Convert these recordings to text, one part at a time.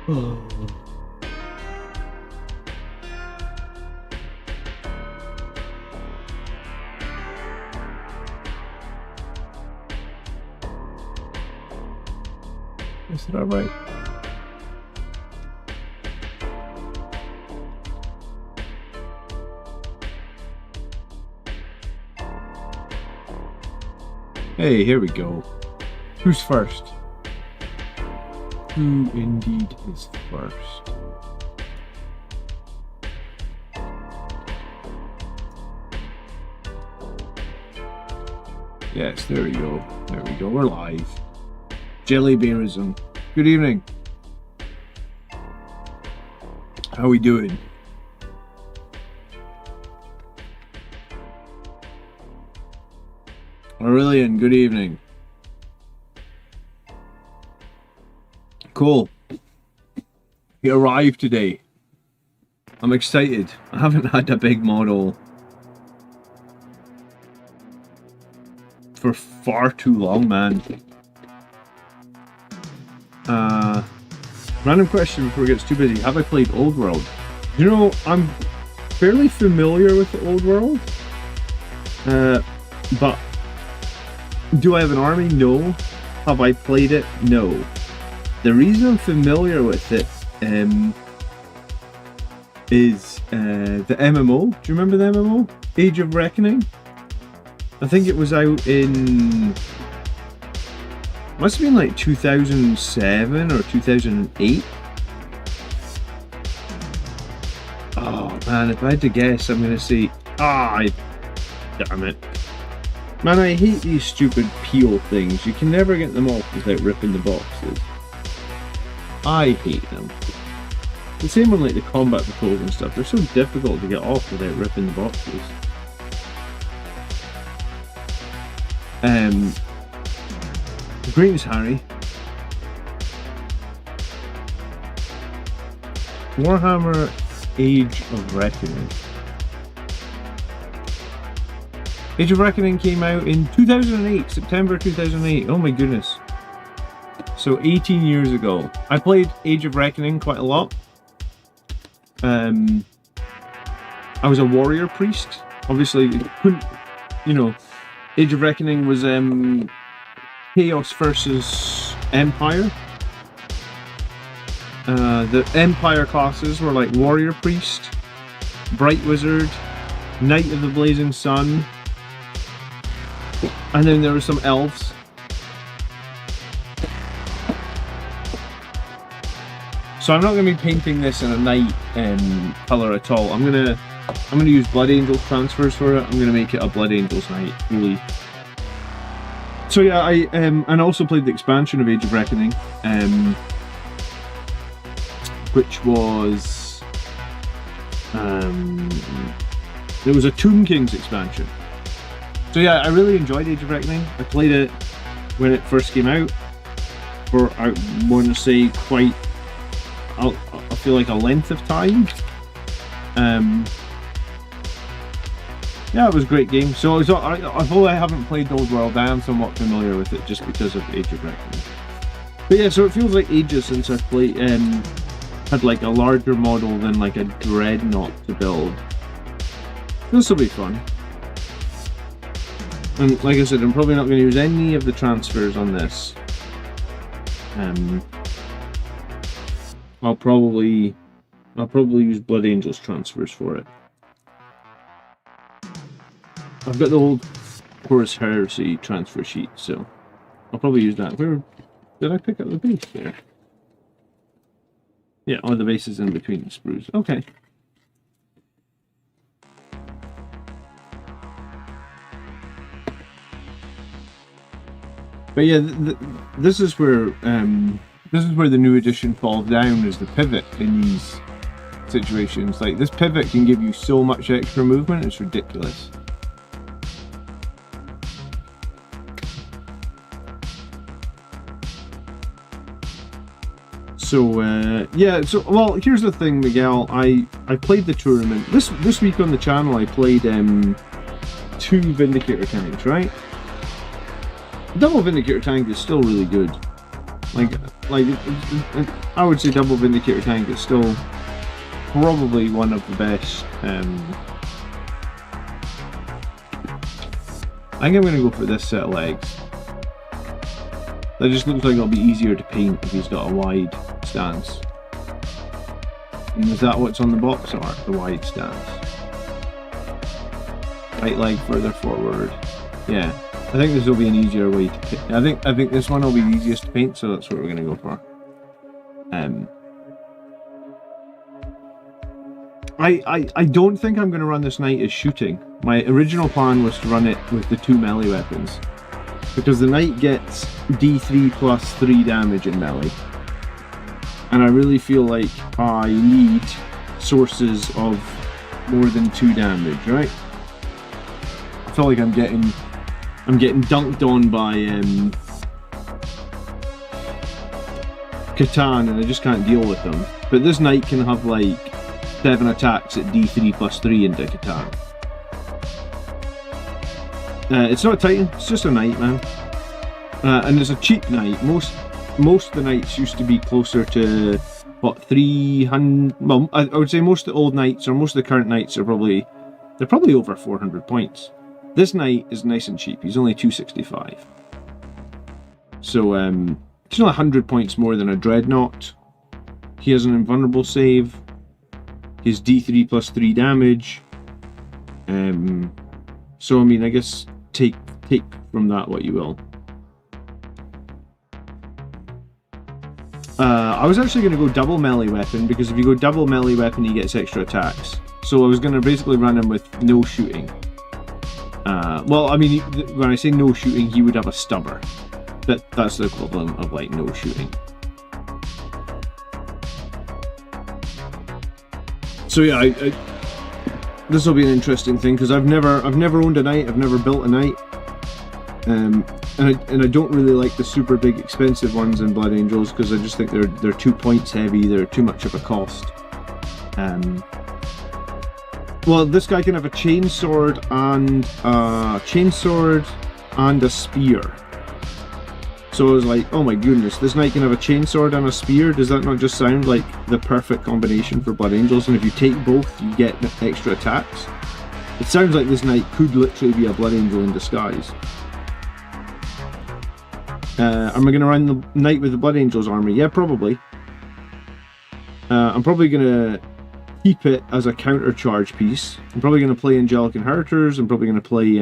Is that right? Hey, here we go. Who's first? Who indeed is first? Yes, there we go. There we go. We're live. Jellybeerism. Good evening. How we doing? Aurelian, good evening. Cool. He arrived today. I'm excited. I haven't had a big model for far too long, man. Random question before it gets too busy. Have I played Old World? You know, I'm fairly familiar with the Old World. But do I have an army? No. Have I played it? No. The reason I'm familiar with it is the MMO. Do you remember the MMO? Age of Reckoning? I think it was out in... must have been like 2007 or 2008. Oh man, if I had to guess, I'm gonna say... damn it. Man, I hate these stupid peel things. You can never get them off without ripping the boxes. I hate them. The same on like the combat patrols and stuff. They're so difficult to get off without ripping the boxes. Greetings, Harry. Warhammer Age of Reckoning. Age of Reckoning came out in 2008, September 2008. Oh my goodness. So 18 years ago. I played Age of Reckoning quite a lot. I was a warrior priest. Obviously, couldn't, you know, Age of Reckoning was Chaos versus Empire. The Empire classes were like Warrior Priest, Bright Wizard, Knight of the Blazing Sun, and then there were some elves. So I'm not going to be painting this in a night colour at all. I'm gonna use Blood Angels transfers for it. I'm gonna make it a Blood Angels night, really. So yeah, I and also played the expansion of Age of Reckoning, which was there was a Tomb Kings expansion. So yeah, I really enjoyed Age of Reckoning. I played it when it first came out for, I want to say, quite, I feel like, a length of time. Yeah, it was a great game. So although I haven't played Old World, I am somewhat familiar with it just because of Age of Reckoning. But yeah, so it feels like ages since I've played, had like a larger model than like a Dreadnought to build. This will be fun. And like I said, I'm probably not going to use any of the transfers on this. I'll probably use Blood Angels transfers for it. I've got the old Horus Heresy transfer sheet, so I'll probably use that. Where did I pick up the base there? Yeah, the base is in between the sprues. Okay. But yeah, this is where the new edition falls down, is the pivot in these situations. Like, this pivot can give you so much extra movement, it's ridiculous. So yeah, so well, here's the thing, Miguel. I played the tournament this week on the channel. I played 2 Vindicator tanks, right? Double Vindicator tank is still really good. I would say double Vindicator tank is still probably one of the best. I think I'm going to go for this set of legs. That just looks like it'll be easier to paint if he's got a wide stance. And is that what's on the box art? The wide stance. Right leg further forward. Yeah, I think this will be an easier way to paint. I think this one will be the easiest to paint, so that's what we're going to go for. I don't think I'm going to run this knight as shooting. My original plan was to run it with the 2 melee weapons, because the knight gets D3 plus 3 damage in melee, and I really feel like I need sources of more than 2 damage, right? I feel like I'm getting dunked on by Catan, and I just can't deal with them. But this knight can have like 7 attacks at D3 plus 3 into Catan. It's not a Titan, it's just a knight, man. And it's a cheap knight. Most of the knights used to be closer to, what, 300... Well, I would say most of the old knights, or most of the current knights, are probably over 400 points. This knight is nice and cheap. He's only 265. So, it's not 100 points more than a Dreadnought. He has an invulnerable save. His D3 plus 3 damage. So I mean, I guess take from that what you will. I was actually going to go double melee weapon, because if you go double melee weapon he gets extra attacks. So I was going to basically run him with no shooting. Well, I mean, when I say no shooting, he would have a stubber. That's the equivalent of like no shooting. So yeah, this will be an interesting thing, because I've never owned a knight, I've never built a knight, and I don't really like the super big expensive ones in Blood Angels, because I just think they're 2 points heavy, they're too much of a cost. Well, this guy can have a chainsword and a spear. So I was like, oh my goodness, this knight can have a chainsword and a spear. Does that not just sound like the perfect combination for Blood Angels? And if you take both, you get extra attacks. It sounds like this knight could literally be a Blood Angel in disguise. Am I going to run the knight with the Blood Angels army? Yeah, probably. I'm probably going to keep it as a counter charge piece. I'm probably going to play Angelic Inheritors. I'm probably going to play...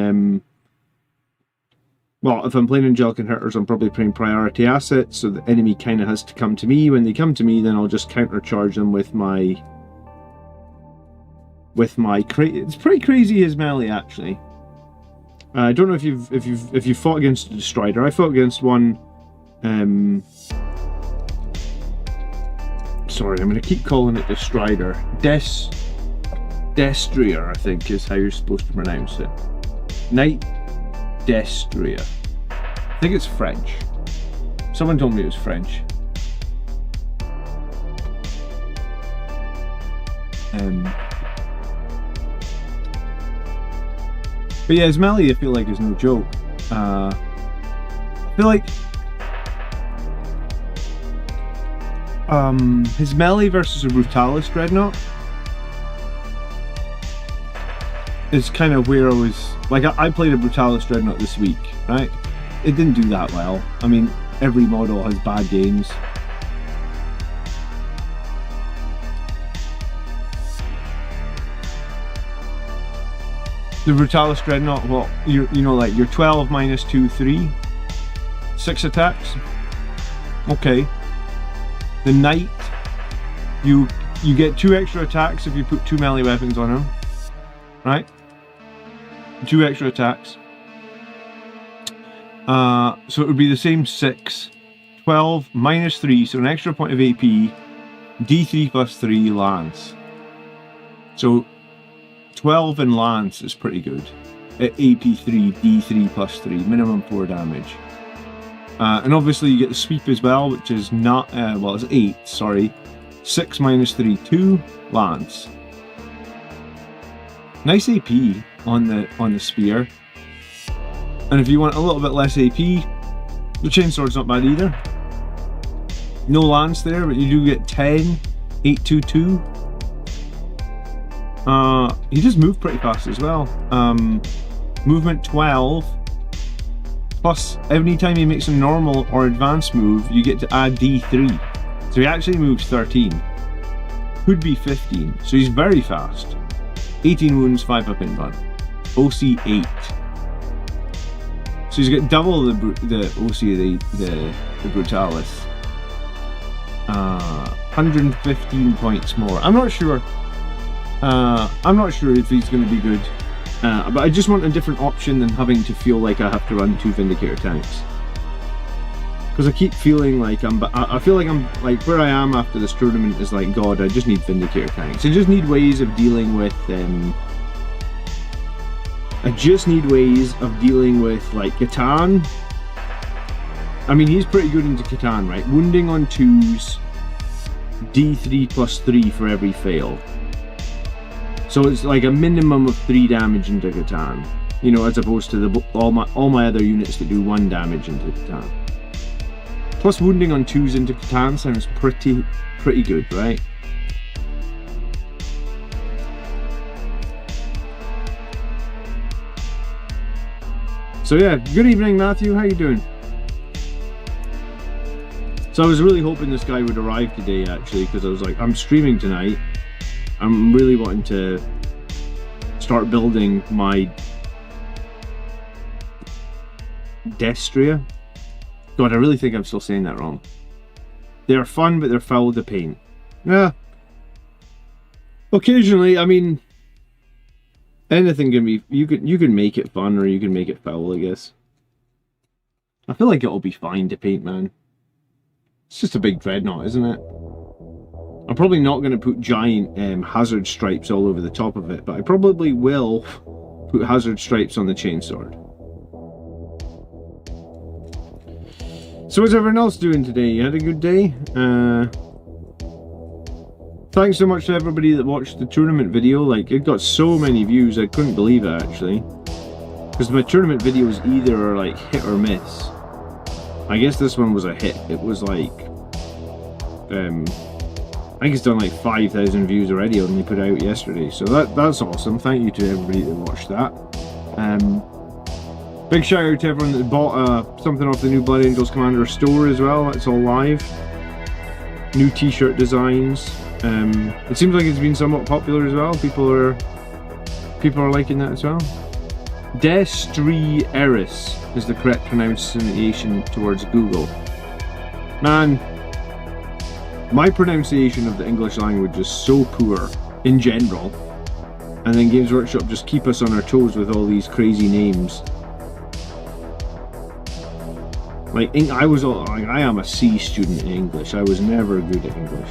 well, if I'm playing Angelic Inheritors, I'm probably playing Priority Assets, so the enemy kind of has to come to me. When they come to me, then I'll just counter charge them with my... It's pretty crazy, his melee, actually. I don't know if you've fought against a Destrider. I fought against one... Sorry, I'm going to keep calling it Destrider. Destrier, I think, is how you're supposed to pronounce it. Knight Destrier. I think it's French. Someone told me it was French. But yeah, his melee I feel like is no joke. I feel like his melee versus a Brutalis Dreadnought is kind of where I was... Like, I played a Brutalis Dreadnought this week, right? It didn't do that well. I mean, every model has bad games. The Brutalis Dreadnought, well, you know, like, you're 12 minus 2, 3. 6 attacks. Okay. The Knight, you get 2 extra attacks if you put 2 melee weapons on him. Right? 2 extra attacks. So it would be the same 6. 12 minus 3, so an extra point of AP. D3 plus 3 Lance. So 12 in Lance is pretty good. At AP3, D3 plus 3, minimum 4 damage. And obviously you get the sweep as well, which is not, well, it's 8, sorry. 6 minus 3, 2 Lance. Nice AP on the spear. And if you want a little bit less AP, the chainsword's not bad either. No lance there, but you do get 10, 822. He just moved pretty fast as well. Movement 12. Plus, every time he makes a normal or advanced move, you get to add D3. So he actually moves 13. Could be 15. So he's very fast. 18 wounds, 5 up in run. OC 8. So he's got double the OC of the Brutalis. 115 points more. I'm not sure. I'm not sure if he's going to be good. But I just want a different option than having to feel like I have to run 2 Vindicator tanks. Because I keep feeling like I feel like I'm like where I am after this tournament is like, God, I just need Vindicator tanks. I just need ways of dealing with like Catan. I mean, he's pretty good into Catan, right? Wounding on 2s, D3 plus 3 for every fail. So it's like a minimum of 3 damage into Catan, you know, as opposed to all my other units that do 1 damage into Catan. Plus wounding on 2s into Catan sounds pretty good, right? So yeah, good evening Matthew, how you doing? So I was really hoping this guy would arrive today actually, because I was like, I'm streaming tonight. I'm really wanting to start building my Destria. God, I really think I'm still saying that wrong. They're fun, but they're foul to paint. Yeah. Occasionally, I mean, anything can be. You can make it fun, or you can make it foul, I guess. I feel like it'll be fine to paint, man. It's just a big dreadnought, isn't it? I'm probably not going to put giant hazard stripes all over the top of it, but I probably will put hazard stripes on the chainsword. So what's everyone else doing today? You had a good day? Thanks so much to everybody that watched the tournament video. Like, it got so many views, I couldn't believe it actually. Because my tournament videos either are like hit or miss. I guess this one was a hit. It was like, I think it's done like 5,000 views already when they put it out yesterday. So that's awesome. Thank you to everybody that watched that. Big shout out to everyone that bought something off the new Blood Angels Commander store as well. That's all live. New t-shirt designs. It seems like it's been somewhat popular as well. People are liking that as well. Destri Eris is the correct pronunciation towards Google. Man, my pronunciation of the English language is so poor in general, and then Games Workshop just keep us on our toes with all these crazy names. Like, I am a C student in English. I was never good at English.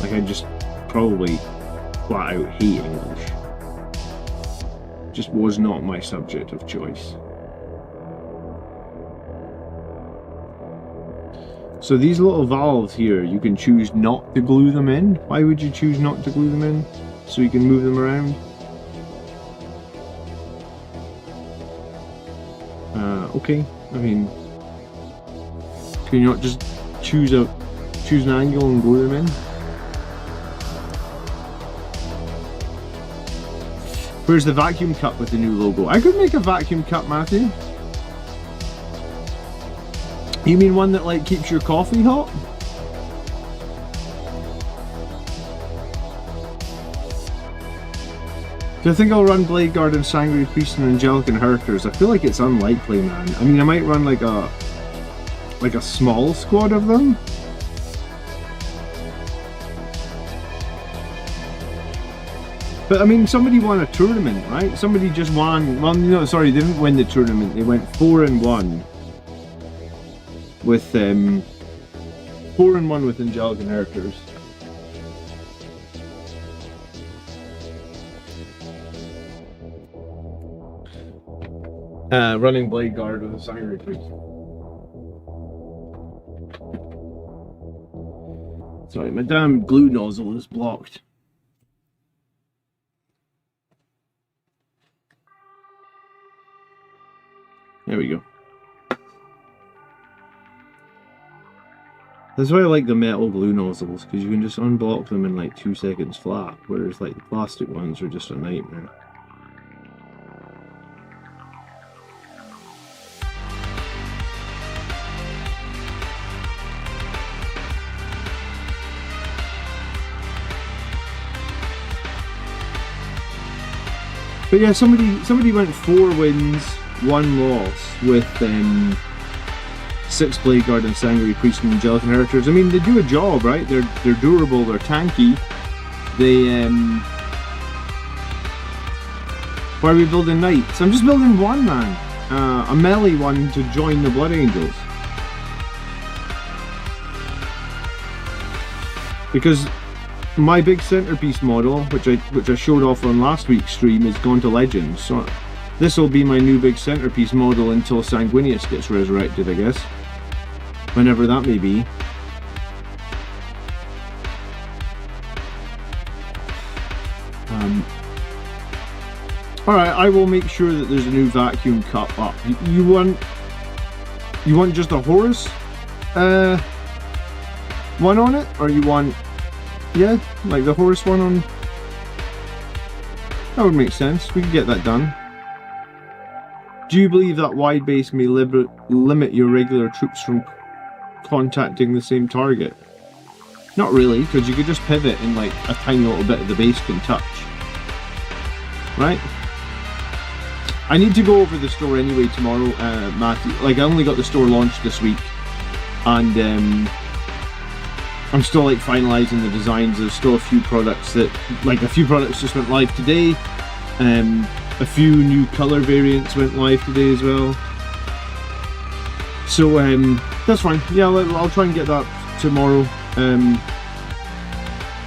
Like, I just probably flat out hate English. Just was not my subject of choice. So these little valves here, you can choose not to glue them in. Why would you choose not to glue them in? So you can move them around? Okay, I mean, can you not just choose an angle and glue them in? Where's the vacuum cup with the new logo? I could make a vacuum cup, Matthew. You mean one that like keeps your coffee hot? Do I think I'll run Blade Guard and Sanguinary Priest and Angelic Inheritors? I feel like it's unlikely, man. I mean, I might run like a small squad of them. But I mean, somebody won a tournament, right? Somebody just won. Well, no, sorry, they didn't win the tournament. They went 4-1 with 4-1 with Angelic Inheritors. Running Blade Guard with a Sanguinary Priest. Sorry, my damn glue nozzle is blocked. There we go. That's why I like the metal glue nozzles, because you can just unblock them in like 2 seconds flat, whereas like the plastic ones are just a nightmare. But yeah, somebody went 4 wins, 1 loss with 6 Blade Guard and Sanguinary Priest and Angelic Inheritors. I mean, they do a job, right? They're durable, they're tanky. They why are we building knights? I'm just building 1, man. A melee one to join the Blood Angels. Because my big centerpiece model, which I showed off on last week's stream, is gone to Legends. So this will be my new big centerpiece model until Sanguinius gets resurrected, I guess. Whenever that may be. Alright, I will make sure that there's a new vacuum cup up. You want just a Horus one on it? Or you want, yeah, like the Horus one on? That would make sense. We could get that done. Do you believe that wide base may limit your regular troops from contacting the same target? Not really, because you could just pivot and like a tiny little bit of the base can touch. Right? I need to go over the store anyway tomorrow, Matthew. Like, I only got the store launched this week, and I'm still like finalising the designs. There's still a few products that, like, a few products just went live today. A few new colour variants went live today as well. So that's fine. Yeah, I'll try and get that tomorrow.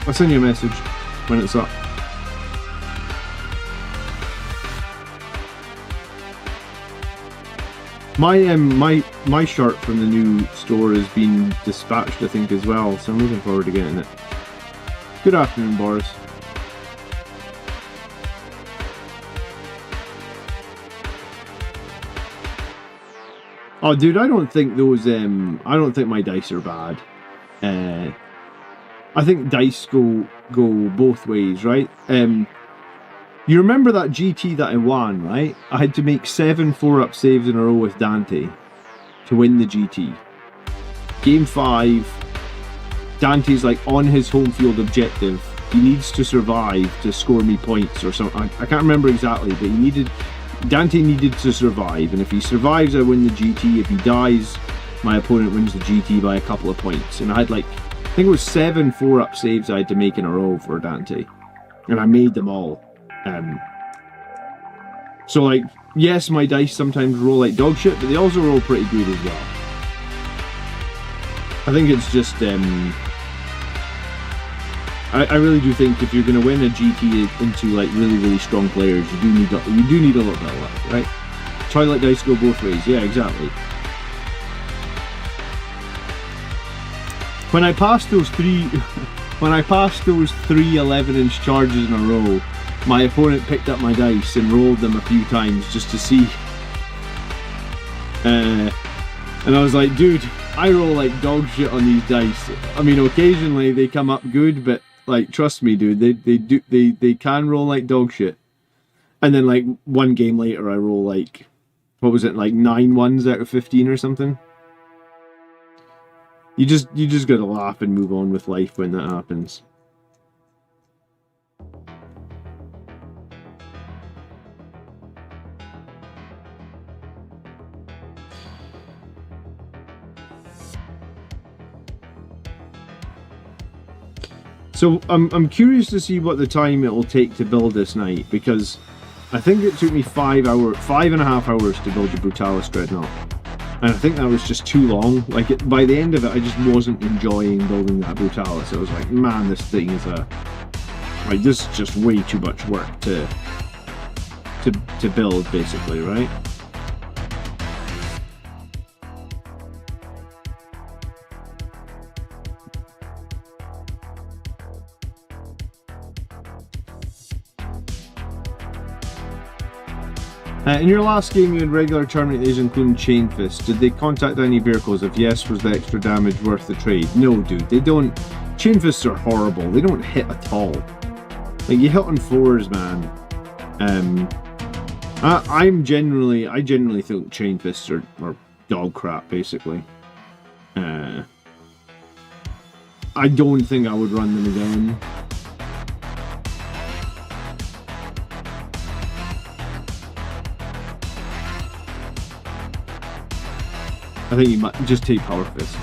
I'll send you a message when it's up. My shirt from the new store has been dispatched, I think, as well, so I'm looking forward to getting it. Good afternoon, Boris. Oh, dude, I don't think those. I don't think my dice are bad. I think dice go both ways, right? You remember that GT that I won, right? I had to make 7 4-up saves in a row with Dante to win the GT. Game 5, Dante's like on his home field objective. He needs to survive to score me points or something. I can't remember exactly, but Dante needed to survive, and if he survives, I win the GT. If he dies, my opponent wins the GT by a couple of points. And I had like, I think it was 7 4-up saves I had to make in a row for Dante, and I made them all. So like, yes, my dice sometimes roll like dog shit, but they also roll pretty good as well. I think it's just, I really do think if you're going to win a GT into like really, really strong players, you do need a little bit of luck, right? Twilight dice go both ways. Yeah, exactly. When I passed those three 11-inch charges in a row, my opponent picked up my dice and rolled them a few times just to see. And I was like, dude, I roll like dog shit on these dice. I mean, occasionally they come up good, but like, trust me, dude, they can roll like dog shit. And then like one game later, I roll like, what was it, like 9 ones out of 15 or something. You just gotta laugh and move on with life when that happens. So I'm curious to see what the time it will take to build this knight, because I think it took me 5.5 hours to build the Brutalis Dreadnought, and I think that was just too long. Like by the end of it, I just wasn't enjoying building that Brutalis. I was like, man, this thing is this is just way too much work to build, basically, right? In your last game, you had regular Terminators, including Chain Fist. Did they contact any vehicles? If yes, was the extra damage worth the trade? No, dude, they don't. Chain Fists are horrible. They don't hit at all. Like, you hit on 4s, man. I generally think Chain Fists are dog crap, basically. I don't think I would run them again. I think you might just take Power Fists.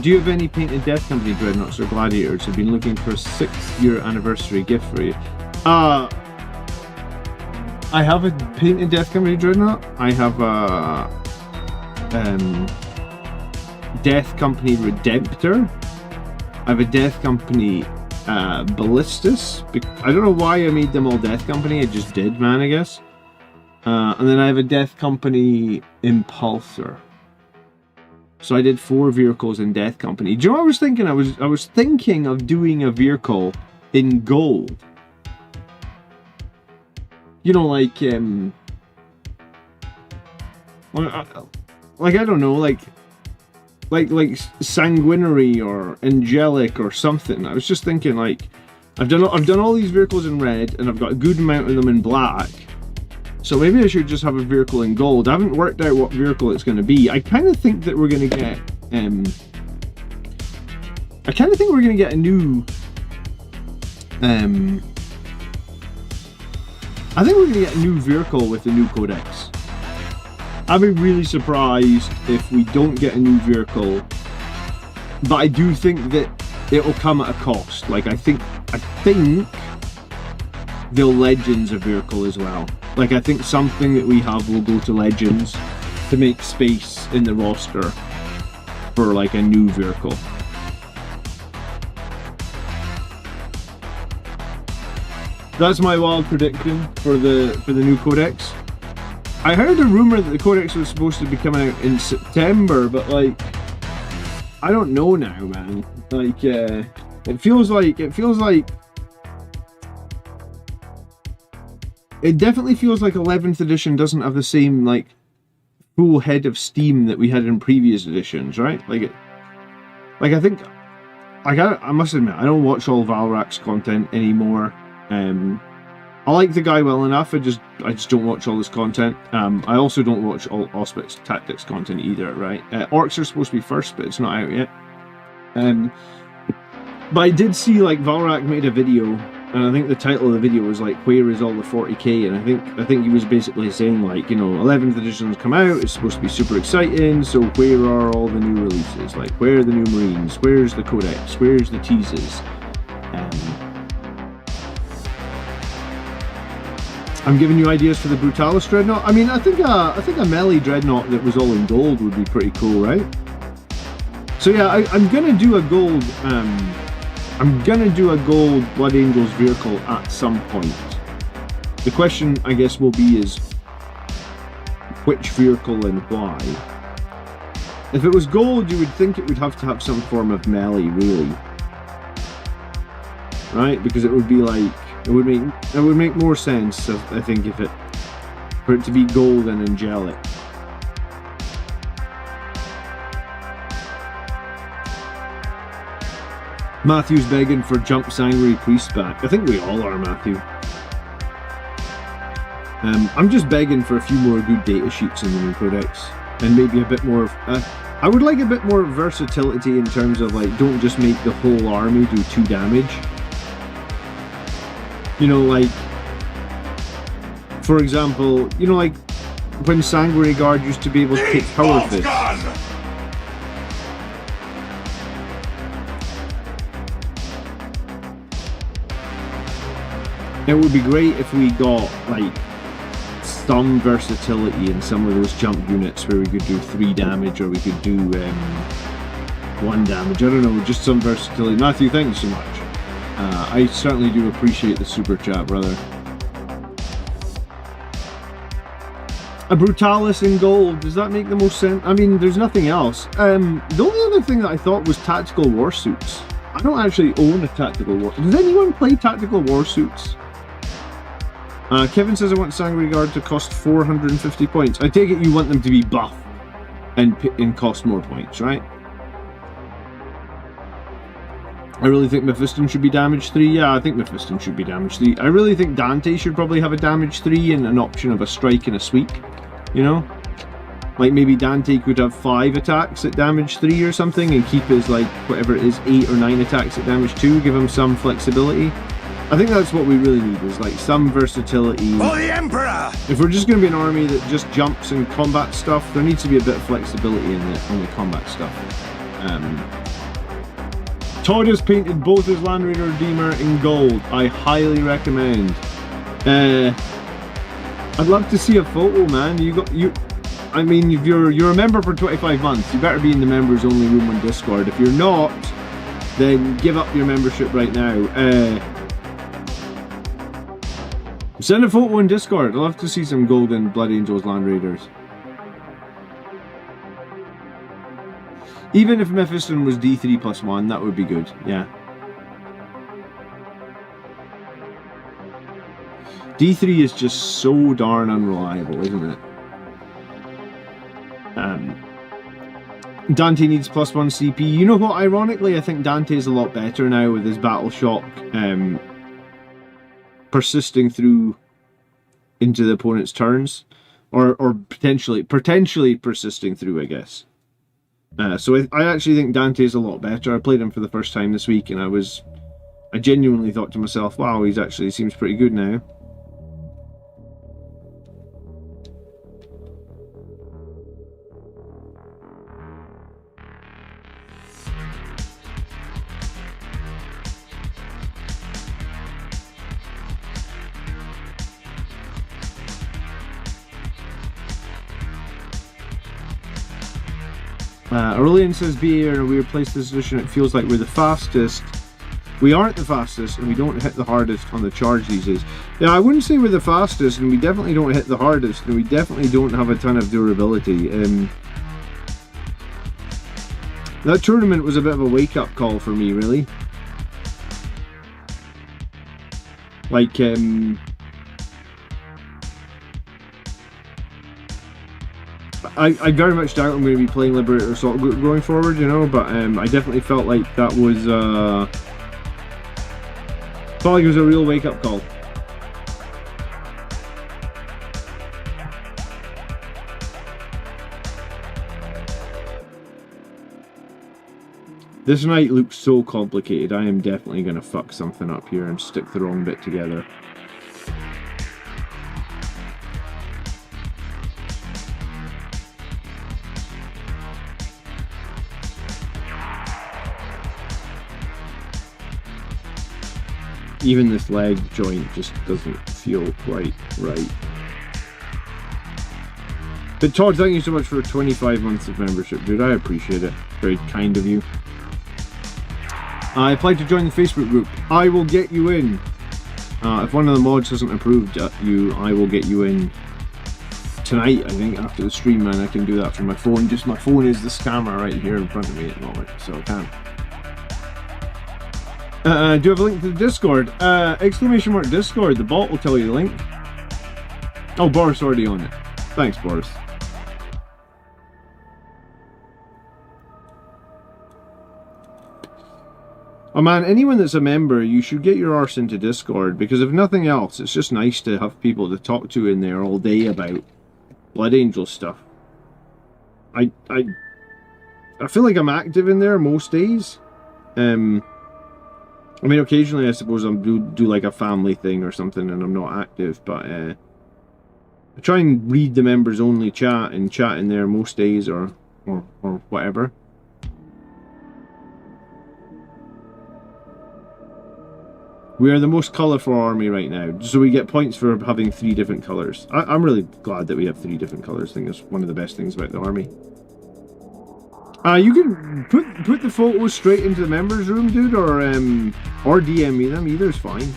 Do you have any painted Death Company Dreadnoughts or Gladiators? I've been looking for a 6-year anniversary gift for you. I have a painted Death Company Dreadnought. I have a Death Company Redemptor. I have a Death Company Ballistus. I don't know why I made them all Death Company. I just did, man, I guess. And then I have a Death Company Impulsor. So I did 4 vehicles in Death Company. Do you know what I was thinking? I was thinking of doing a vehicle in gold. You know, like I don't know, like Sanguinary or Angelic or something. I was just thinking, like, I've done all these vehicles in red, and I've got a good amount of them in black. So maybe I should just have a vehicle in gold. I haven't worked out what vehicle it's going to be. I kind of think that we're going to get a new I think we're going to get a new vehicle with the new codex. I'd be really surprised if we don't get a new vehicle, but I do think that it'll come at a cost. Like, I think they'll Legends a vehicle as well. Like, I think something that we have will go to Legends to make space in the roster for, like, a new vehicle. That's my wild prediction for the new codex. I heard a rumor that the codex was supposed to be coming out in September, but, like, I don't know now, man. Like, it feels like it definitely feels like 11th edition doesn't have the same, like, full head of steam that we had in previous editions, right? I think, I must admit, I don't watch all Valrak's content anymore. I like the guy well enough, I just don't watch all his content. I also don't watch all Auspex Tactics content either, right? Orcs are supposed to be first, but it's not out yet. But I did see, like, Valrak made a video, and I think the title of the video was like, "Where is all the 40k?" And I think he was basically saying, like, you know, 11th edition's come out, it's supposed to be super exciting, so where are all the new releases? Like, where are the new Marines? Where's the Codex? Where's the teases? I'm giving you ideas for the Brutalis Dreadnought. I mean, I think a melee Dreadnought that was all in gold would be pretty cool, right? So yeah, I'm gonna do a gold. I'm gonna do a gold Blood Angels vehicle at some point. The question, I guess, will be is which vehicle and why. If it was gold, you would think it would have to have some form of melee, really, right? Because it would be like, it would make more sense, I think, for it to be gold and angelic. Matthew's begging for Jump Sanguinary Priest back. I think we all are, Matthew. I'm just begging for a few more good data sheets in the new codex, and maybe a bit more. I would like a bit more versatility in terms of, like, don't just make the whole army do 2 damage. You know, like, for example, you know, like when Sanguinary Guard used to be able to take Power Fist. It would be great if we got, like, some versatility in some of those jump units where we could do 3 damage or we could do 1 damage. I don't know, just some versatility. Matthew, thank you so much. I certainly do appreciate the super chat, brother. A Brutalis in gold, does that make the most sense? I mean, there's nothing else. The only other thing that I thought was tactical war suits. I don't actually own a tactical war. Does anyone play tactical war suits? Kevin says I want Sanguinary Guard to cost 450 points. I take it you want them to be buff and cost more points, right? I really think Mephiston should be damage 3. Yeah, I think Mephiston should be damage 3. I really think Dante should probably have a damage 3 and an option of a strike and a sweep, you know? Like maybe Dante could have 5 attacks at damage 3 or something and keep his, like, whatever it is, 8 or 9 attacks at damage 2, give him some flexibility. I think that's what we really need, is like some versatility. For the Emperor! If we're just going to be an army that just jumps and combat stuff, there needs to be a bit of flexibility in the combat stuff. Todd has painted both his Land Raider Redeemer in gold. I highly recommend. I'd love to see a photo, man. I mean, if you're a member for 25 months, you better be in the members only room on Discord. If you're not, then give up your membership right now. Send a photo on Discord. I'd love to see some golden Blood Angels Land Raiders. Even if Mephiston was D3 plus 1, that would be good, yeah. D3 is just so darn unreliable, isn't it? Dante needs plus 1 CP. You know what, ironically, I think Dante is a lot better now with his Battle Shock persisting through into the opponent's turns. Or potentially persisting through, I guess. So I actually think Dante is a lot better. I played him for the first time this week and I genuinely thought to myself, wow, he's actually seems pretty good now. Aurelian says, BA are in a weird place this edition. It feels like we're the fastest. We aren't the fastest, and we don't hit the hardest on the charge these days. Yeah, I wouldn't say we're the fastest, and we definitely don't hit the hardest, and we definitely don't have a ton of durability. That tournament was a bit of a wake-up call for me, really. Like, I very much doubt I'm going to be playing Liberator Assault going forward, you know, but I definitely felt like that was felt like it was a real wake-up call. This night looks so complicated. I am definitely going to fuck something up here and stick the wrong bit together. Even this leg joint just doesn't feel quite right. But Todd, thank you so much for 25 months of membership, dude. I appreciate it. Very kind of you. I applied to join the Facebook group. I will get you in. If one of the mods hasn't approved you, I will get you in tonight, I think, after the stream, man. I can do that from my phone. Just my phone is the scammer right here in front of me at the moment, so I can't. Do you have a link to the Discord? Exclamation mark Discord. The bot will tell you the link. Oh, Boris already on it. Thanks, Boris. Oh man, anyone that's a member, you should get your arse into Discord, because if nothing else, it's just nice to have people to talk to in there all day about Blood Angel stuff. I feel like I'm active in there most days. I mean, occasionally I suppose I'll do like a family thing or something and I'm not active, but I try and read the members only chat and chat in there most days or whatever. We are the most colourful army right now, so we get points for having 3 different colours. I'm really glad that we have 3 different colours. I think that's one of the best things about the army. You can put the photos straight into the members room, dude, or DM me them. Either's fine.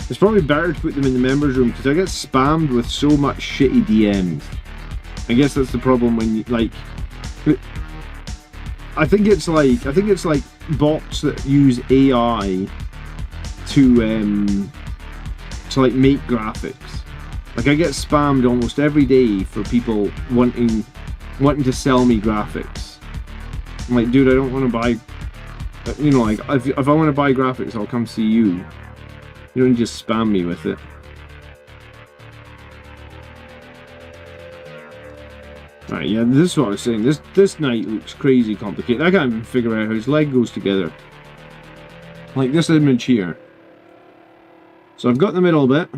It's probably better to put them in the members room because I get spammed with so much shitty DMs. I guess that's the problem when you like. I think it's like bots that use AI to like make graphics. Like I get spammed almost every day for people wanting to sell me graphics. I'm like, dude, I don't want to buy. You know, like if I want to buy graphics, I'll come see you. You don't just spam me with it. Right, yeah, this is what I was saying. This knight looks crazy complicated. I can't even figure out how his leg goes together. Like this image here. So I've got the middle bit.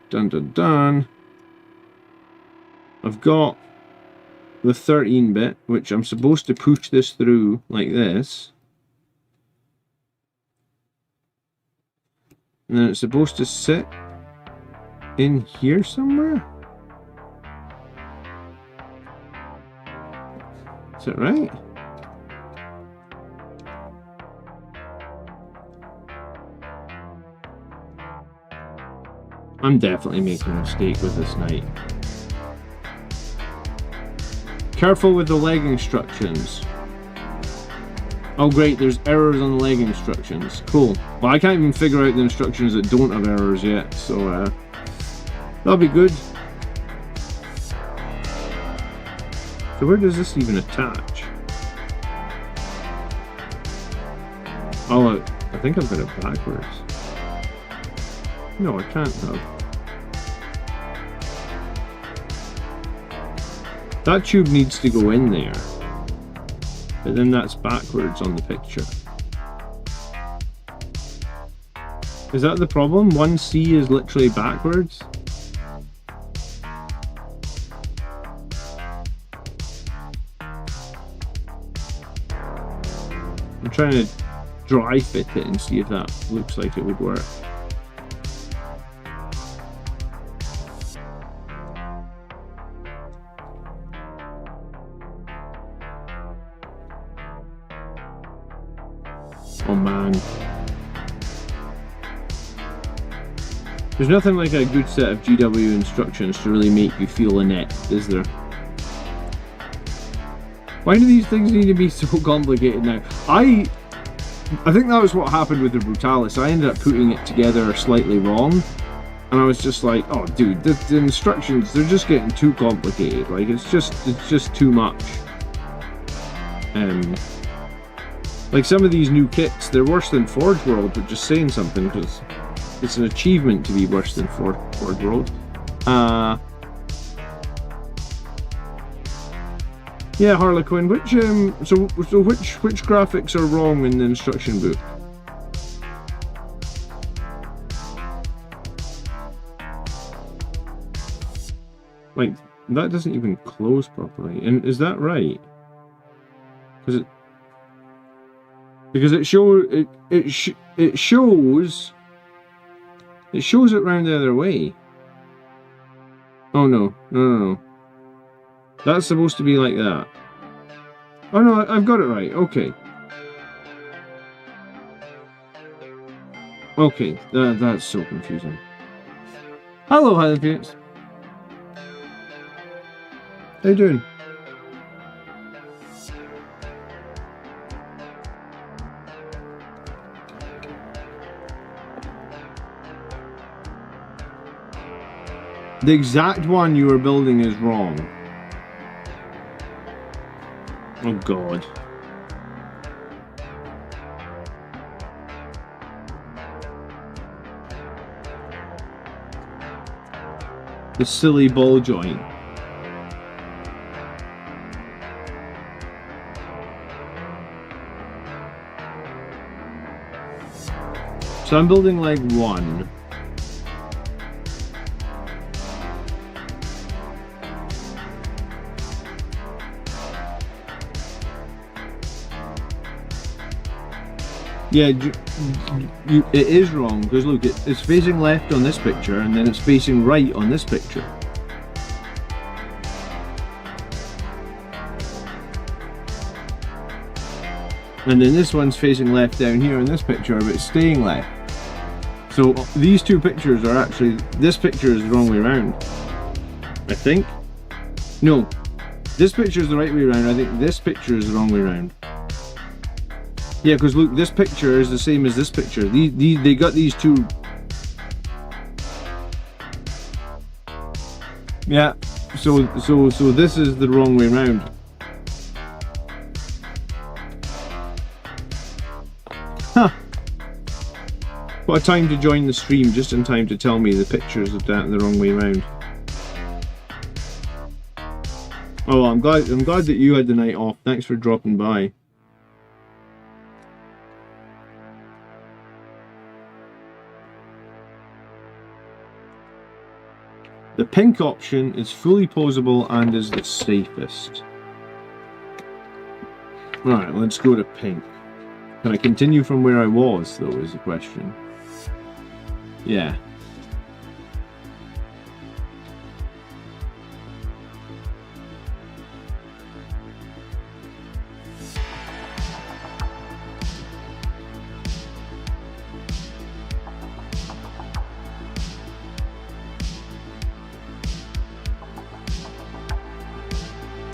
Dun dun dun. I've got the 13 bit, which I'm supposed to push this through like this. And then it's supposed to sit in here somewhere? Is that right? I'm definitely making a mistake with this knight. Careful with the leg instructions. Oh great, there's errors on the leg instructions. Cool. Well, I can't even figure out the instructions that don't have errors yet, so that'll be good. So where does this even attach? Oh, I think I've got it backwards. No, I can't have. That tube needs to go in there. But then that's backwards on the picture. Is that the problem? 1C is literally backwards? I'm trying to dry fit it and see if that looks like it would work. Oh man. There's nothing like a good set of GW instructions to really make you feel inept, is there? Why do these things need to be so complicated now? I think that was what happened with the Brutalis. I ended up putting it together slightly wrong. And I was just like, oh dude, the instructions, they're just getting too complicated. Like, it's just too much. Like some of these new kits, they're worse than Forge World, but just saying something, because it's an achievement to be worse than Forge World. Yeah, Harlequin. Which which graphics are wrong in the instruction book? Like that doesn't even close properly. And is that right? Because it shows it round the other way. Oh no. That's supposed to be like that. Oh no, I've got it right. Okay. Okay, that's so confusing. Hello, Highland Phoenix. How you doing? The exact one you were building is wrong. Oh god. The silly ball joint. So I'm building leg 1. Yeah, it is wrong, because look, it's facing left on this picture, and then it's facing right on this picture. And then this one's facing left down here in this picture, but it's staying left. So these two pictures are actually, this picture is the wrong way around, I think. No, this picture is the right way around. I think this picture is the wrong way around. Yeah, because look, this picture is the same as this picture. They got these two. Yeah, so this is the wrong way round. Huh. What a time to join the stream, just in time to tell me the pictures of that the wrong way round. Oh, I'm glad that you had the night off. Thanks for dropping by. The pink option is fully posable and is the safest. Right, let's go to pink. Can I continue from where I was, though, is the question. Yeah.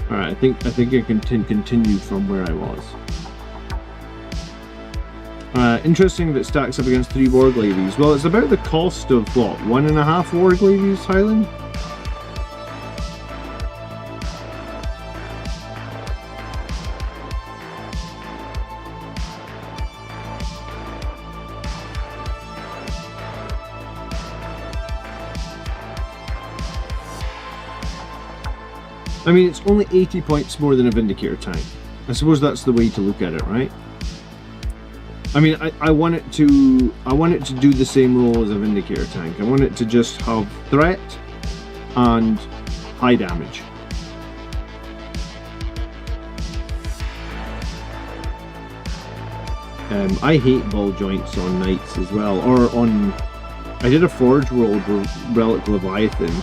Alright, I think I can continue from where I was. Interesting that it stacks up against 3 Warglavies. Well, it's about the cost of, what, 1.5 Warglavies, Highland? I mean, it's only 80 points more than a Vindicator tank. I suppose that's the way to look at it, right? I mean, I want it to do the same role as a Vindicator tank. I want it to just have threat and high damage. I hate ball joints on knights as well, or on. I did a Forge World Relic Leviathan,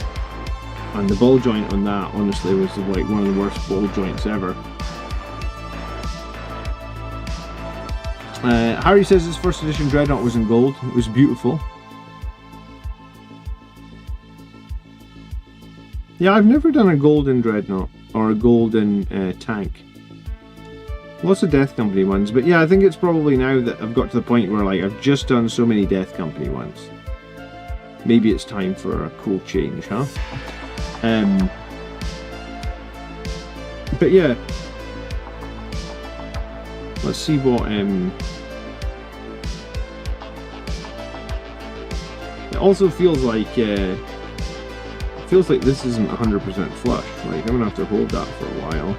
and the ball joint on that honestly was like one of the worst ball joints ever. Harry says his first edition Dreadnought was in gold. It was beautiful. Yeah, I've never done a golden Dreadnought or a golden tank. Lots of Death Company ones, but yeah, I think it's probably now that I've got to the point where like I've just done so many Death Company ones. Maybe it's time for a cool change, huh? But yeah, let's see what it also feels like this isn't 100% flush. Like I'm gonna have to hold that for a while.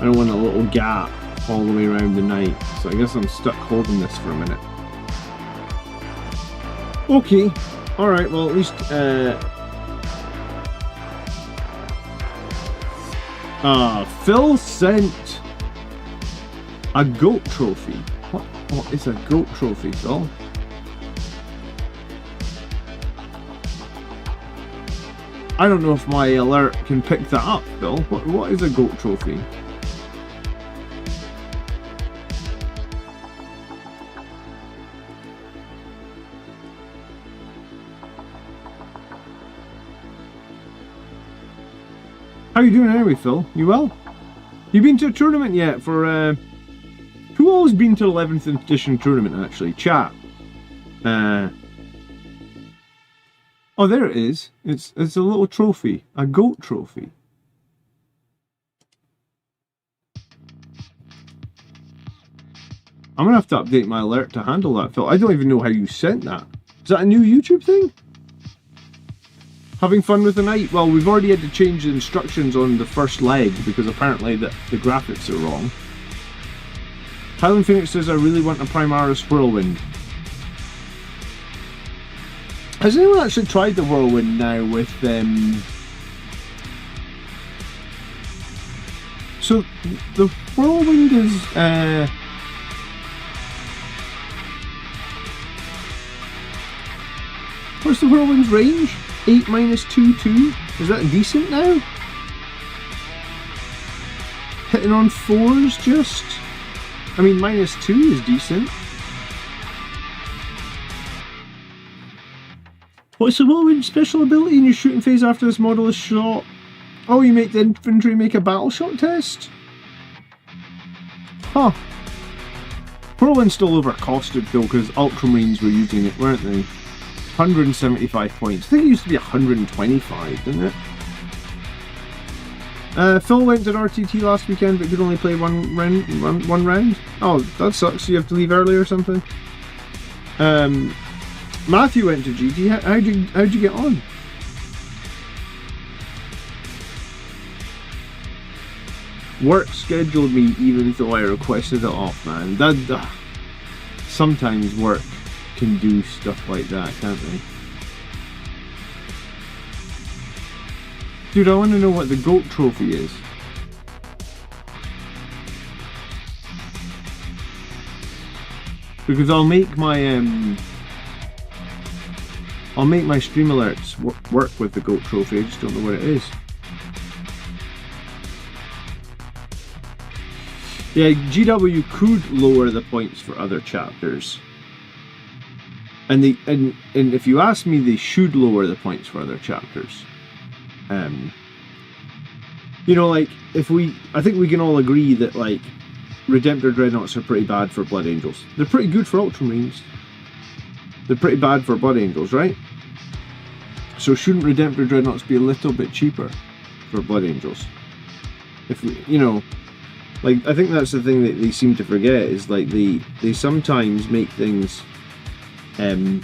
I don't want a little gap all the way around the knight, so I guess I'm stuck holding this for a minute. Okay, alright, well at least Phil sent a goat trophy. What is a goat trophy, Phil? I don't know if my alert can pick that up, Phil. What is a goat trophy? How you doing anyway, Phil? You well? You been to a tournament yet for, who all's been to 11th edition tournament, actually? Chat. Oh, there it is. It's a little trophy. A goat trophy. I'm gonna have to update my alert to handle that, Phil. I don't even know how you sent that. Is that a new YouTube thing? Having fun with the knight? Well, we've already had to change the instructions on the first leg because apparently the graphics are wrong. Highland Phoenix says, I really want a Primaris Whirlwind. Has anyone actually tried the Whirlwind now with So the Whirlwind is what's the Whirlwind's range? 8 minus 2, 2? Is that decent now? Hitting on 4s just? I mean, minus 2 is decent. What's the whirlwind special ability in your shooting phase after this model is shot? Oh, you make the infantry make a battle shot test? Huh. Whirlwind's still overcosted though, because Ultramarines were using it, weren't they? 175 points. I think it used to be 125, didn't it? Phil went to RTT last weekend but could only play one round. Oh, that sucks. You have to leave early or something. Matthew went to GT. How'd you get on? Work scheduled me even though I requested it off, man. That sometimes work can do stuff like that, can't they? Dude, I want to know what the GOAT trophy is. Because I'll make my stream alerts work with the GOAT trophy. I just don't know what it is. Yeah, GW could lower the points for other chapters. And if you ask me, they should lower the points for other chapters. You know, like, I think we can all agree that, like, Redemptor Dreadnoughts are pretty bad for Blood Angels. They're pretty good for Ultramarines. They're pretty bad for Blood Angels, right? So shouldn't Redemptor Dreadnoughts be a little bit cheaper for Blood Angels? If we, you know, like, I think that's the thing that they seem to forget, is, like, they sometimes make things, they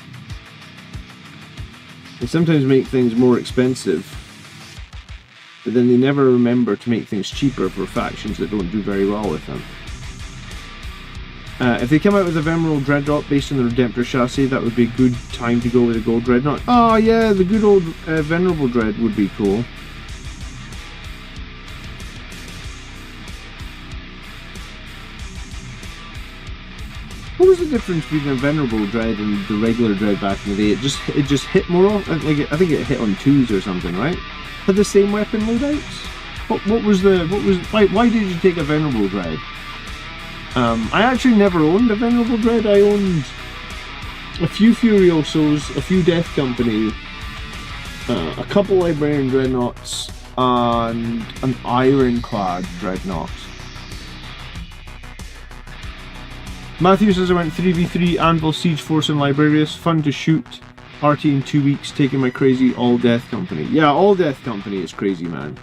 sometimes make things more expensive, but then they never remember to make things cheaper for factions that don't do very well with them. If they come out with a Venerable Dreadnought based on the Redemptor chassis, that would be a good time to go with a Gold Dreadnought. Oh yeah, the good old Venerable Dread would be cool. What was the difference between a Venerable Dread and the regular Dread back in the day? It just hit more often. Like, I think it hit on 2s or something, right? Had the same weapon loadouts. Why did you take a Venerable Dread? I actually never owned a Venerable Dread. I owned a few Furiosos, a few Death Company, a couple Librarian Dreadnoughts, and an Ironclad Dreadnought. Matthew says I went 3v3 Anvil, Siege Force and Librarius. Fun to shoot. RT in 2 weeks, taking my crazy All Death Company. Yeah, All Death Company is crazy, man.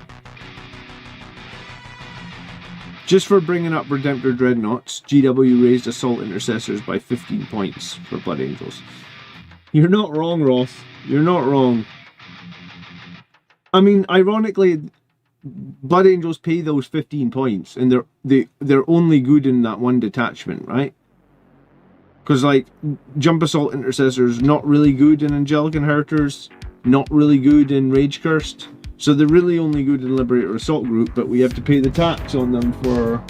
Just for bringing up Redemptor Dreadnoughts, GW raised Assault Intercessors by 15 points for Blood Angels. You're not wrong, Roth. You're not wrong. I mean, ironically, Blood Angels pay those 15 points, and they're only good in that one detachment, right? Because, like, Jump Assault Intercessors not really good in Angelic Inheritors, not really good in Rage Cursed. So they're really only good in Liberator Assault Group, but we have to pay the tax on them for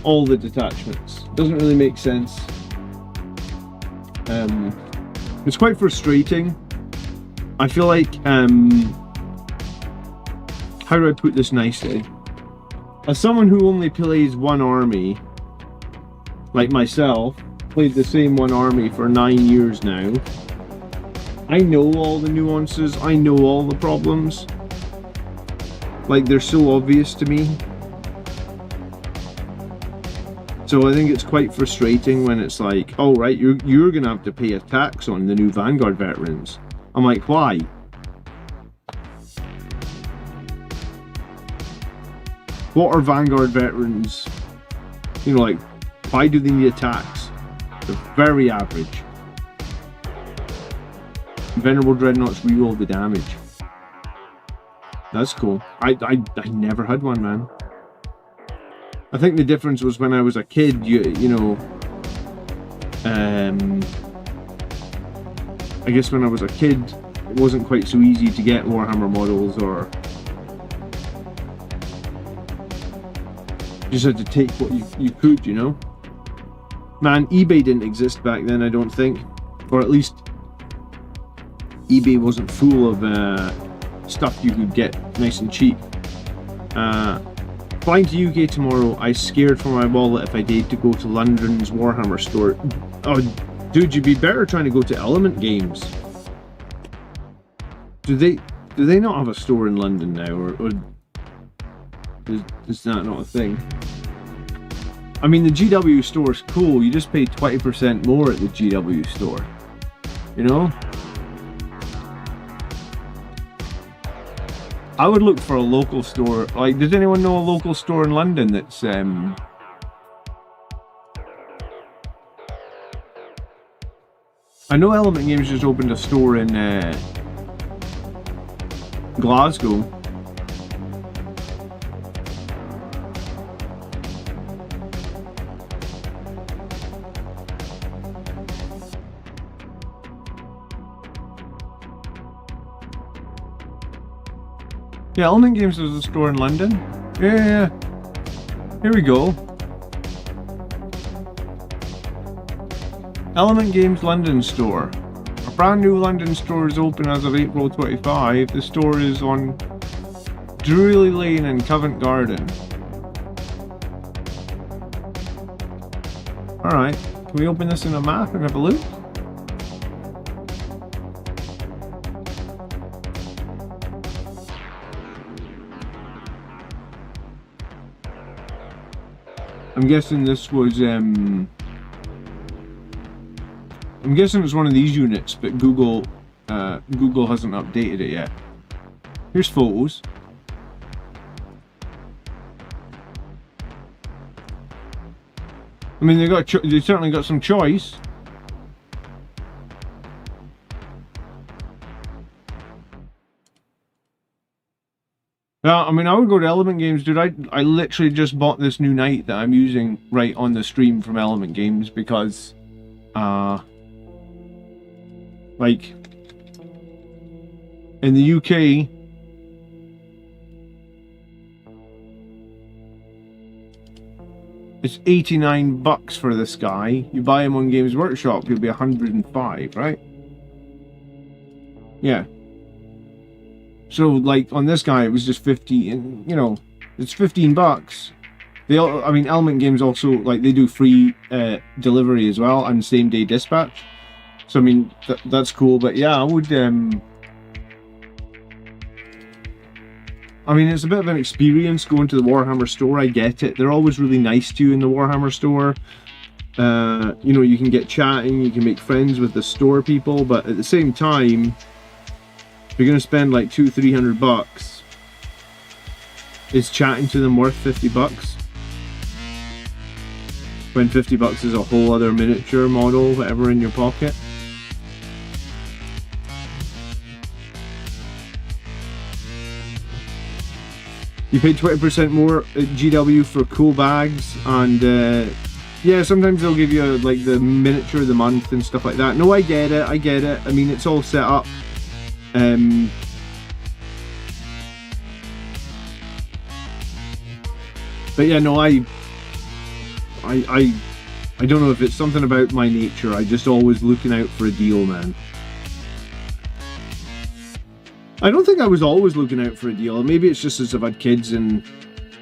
all the detachments. Doesn't really make sense. It's quite frustrating. I feel like, how do I put this nicely? As someone who only plays one army, like myself, played the same one army for 9 years now, I know all the nuances, I know all the problems. Like, they're so obvious to me. So I think it's quite frustrating when it's like, oh right, you're gonna have to pay a tax on the new Vanguard veterans. I'm like, why? What are Vanguard veterans, you know, like, why do they need a tax? They're very average. Venerable Dreadnoughts reroll the damage. That's cool. I never had one, man. I think the difference was when I was a kid, you know, I guess when I was a kid, it wasn't quite so easy to get Warhammer models, or you just had to take what you could, you know? Man, eBay didn't exist back then, I don't think. Or at least eBay wasn't full of stuff you could get nice and cheap. Flying to UK tomorrow, I scared for my wallet if I did to go to London's Warhammer store. Oh, dude, you'd be better trying to go to Element Games. Do they not have a store in London now, or is that not a thing? I mean, the GW store is cool. You just pay 20% more at the GW store. You know? I would look for a local store. Like, does anyone know a local store in London that's I know Element Games just opened a store in Glasgow. Yeah, Element Games has a store in London. Yeah. Here we go. Element Games London store. A brand new London store is open as of April 25. The store is on Drury Lane in Covent Garden. Alright, can we open this in a map and have a look? I'm guessing this was, I'm guessing it's one of these units, but Google hasn't updated it yet. Here's photos. I mean, they certainly got some choice. Yeah, I mean, I would go to Element Games, dude. I literally just bought this new knight that I'm using right on the stream from Element Games because, like, in the UK, it's 89 bucks for this guy. You buy him on Games Workshop, he'll be 105, right? Yeah. So, like, on this guy, it was just 50, and, you know, it's 15 bucks. I mean, Element Games also, like, they do free delivery as well, and same-day dispatch. So, I mean, that's cool, but yeah, I would, I mean, it's a bit of an experience going to the Warhammer store, I get it. They're always really nice to you in the Warhammer store. You know, you can get chatting, you can make friends with the store people, but at the same time, if you're going to spend like $200-300 bucks, is chatting to them worth 50 bucks? When 50 bucks is a whole other miniature model, whatever, in your pocket? You pay 20% more at GW for cool bags, and yeah, sometimes they'll give you like the miniature of the month and stuff like that. No, I get it. I mean, it's all set up. But yeah, no, I don't know if it's something about my nature. I just always looking out for a deal, man. I don't think I was always looking out for a deal. Maybe it's just as I've had kids and,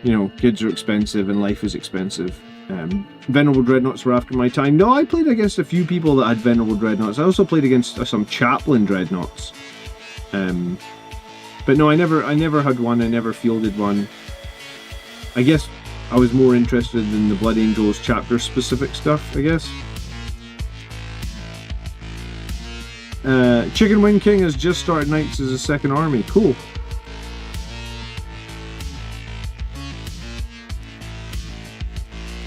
you know, kids are expensive and life is expensive. Venerable Dreadnoughts were after my time. No, I played against a few people that had Venerable Dreadnoughts. I also played against some Chaplain Dreadnoughts. But no, I never had one. I never fielded one. I guess I was more interested in the Blood Angels chapter specific stuff, I guess. Chicken Wing King has just started Knights as a second army. Cool.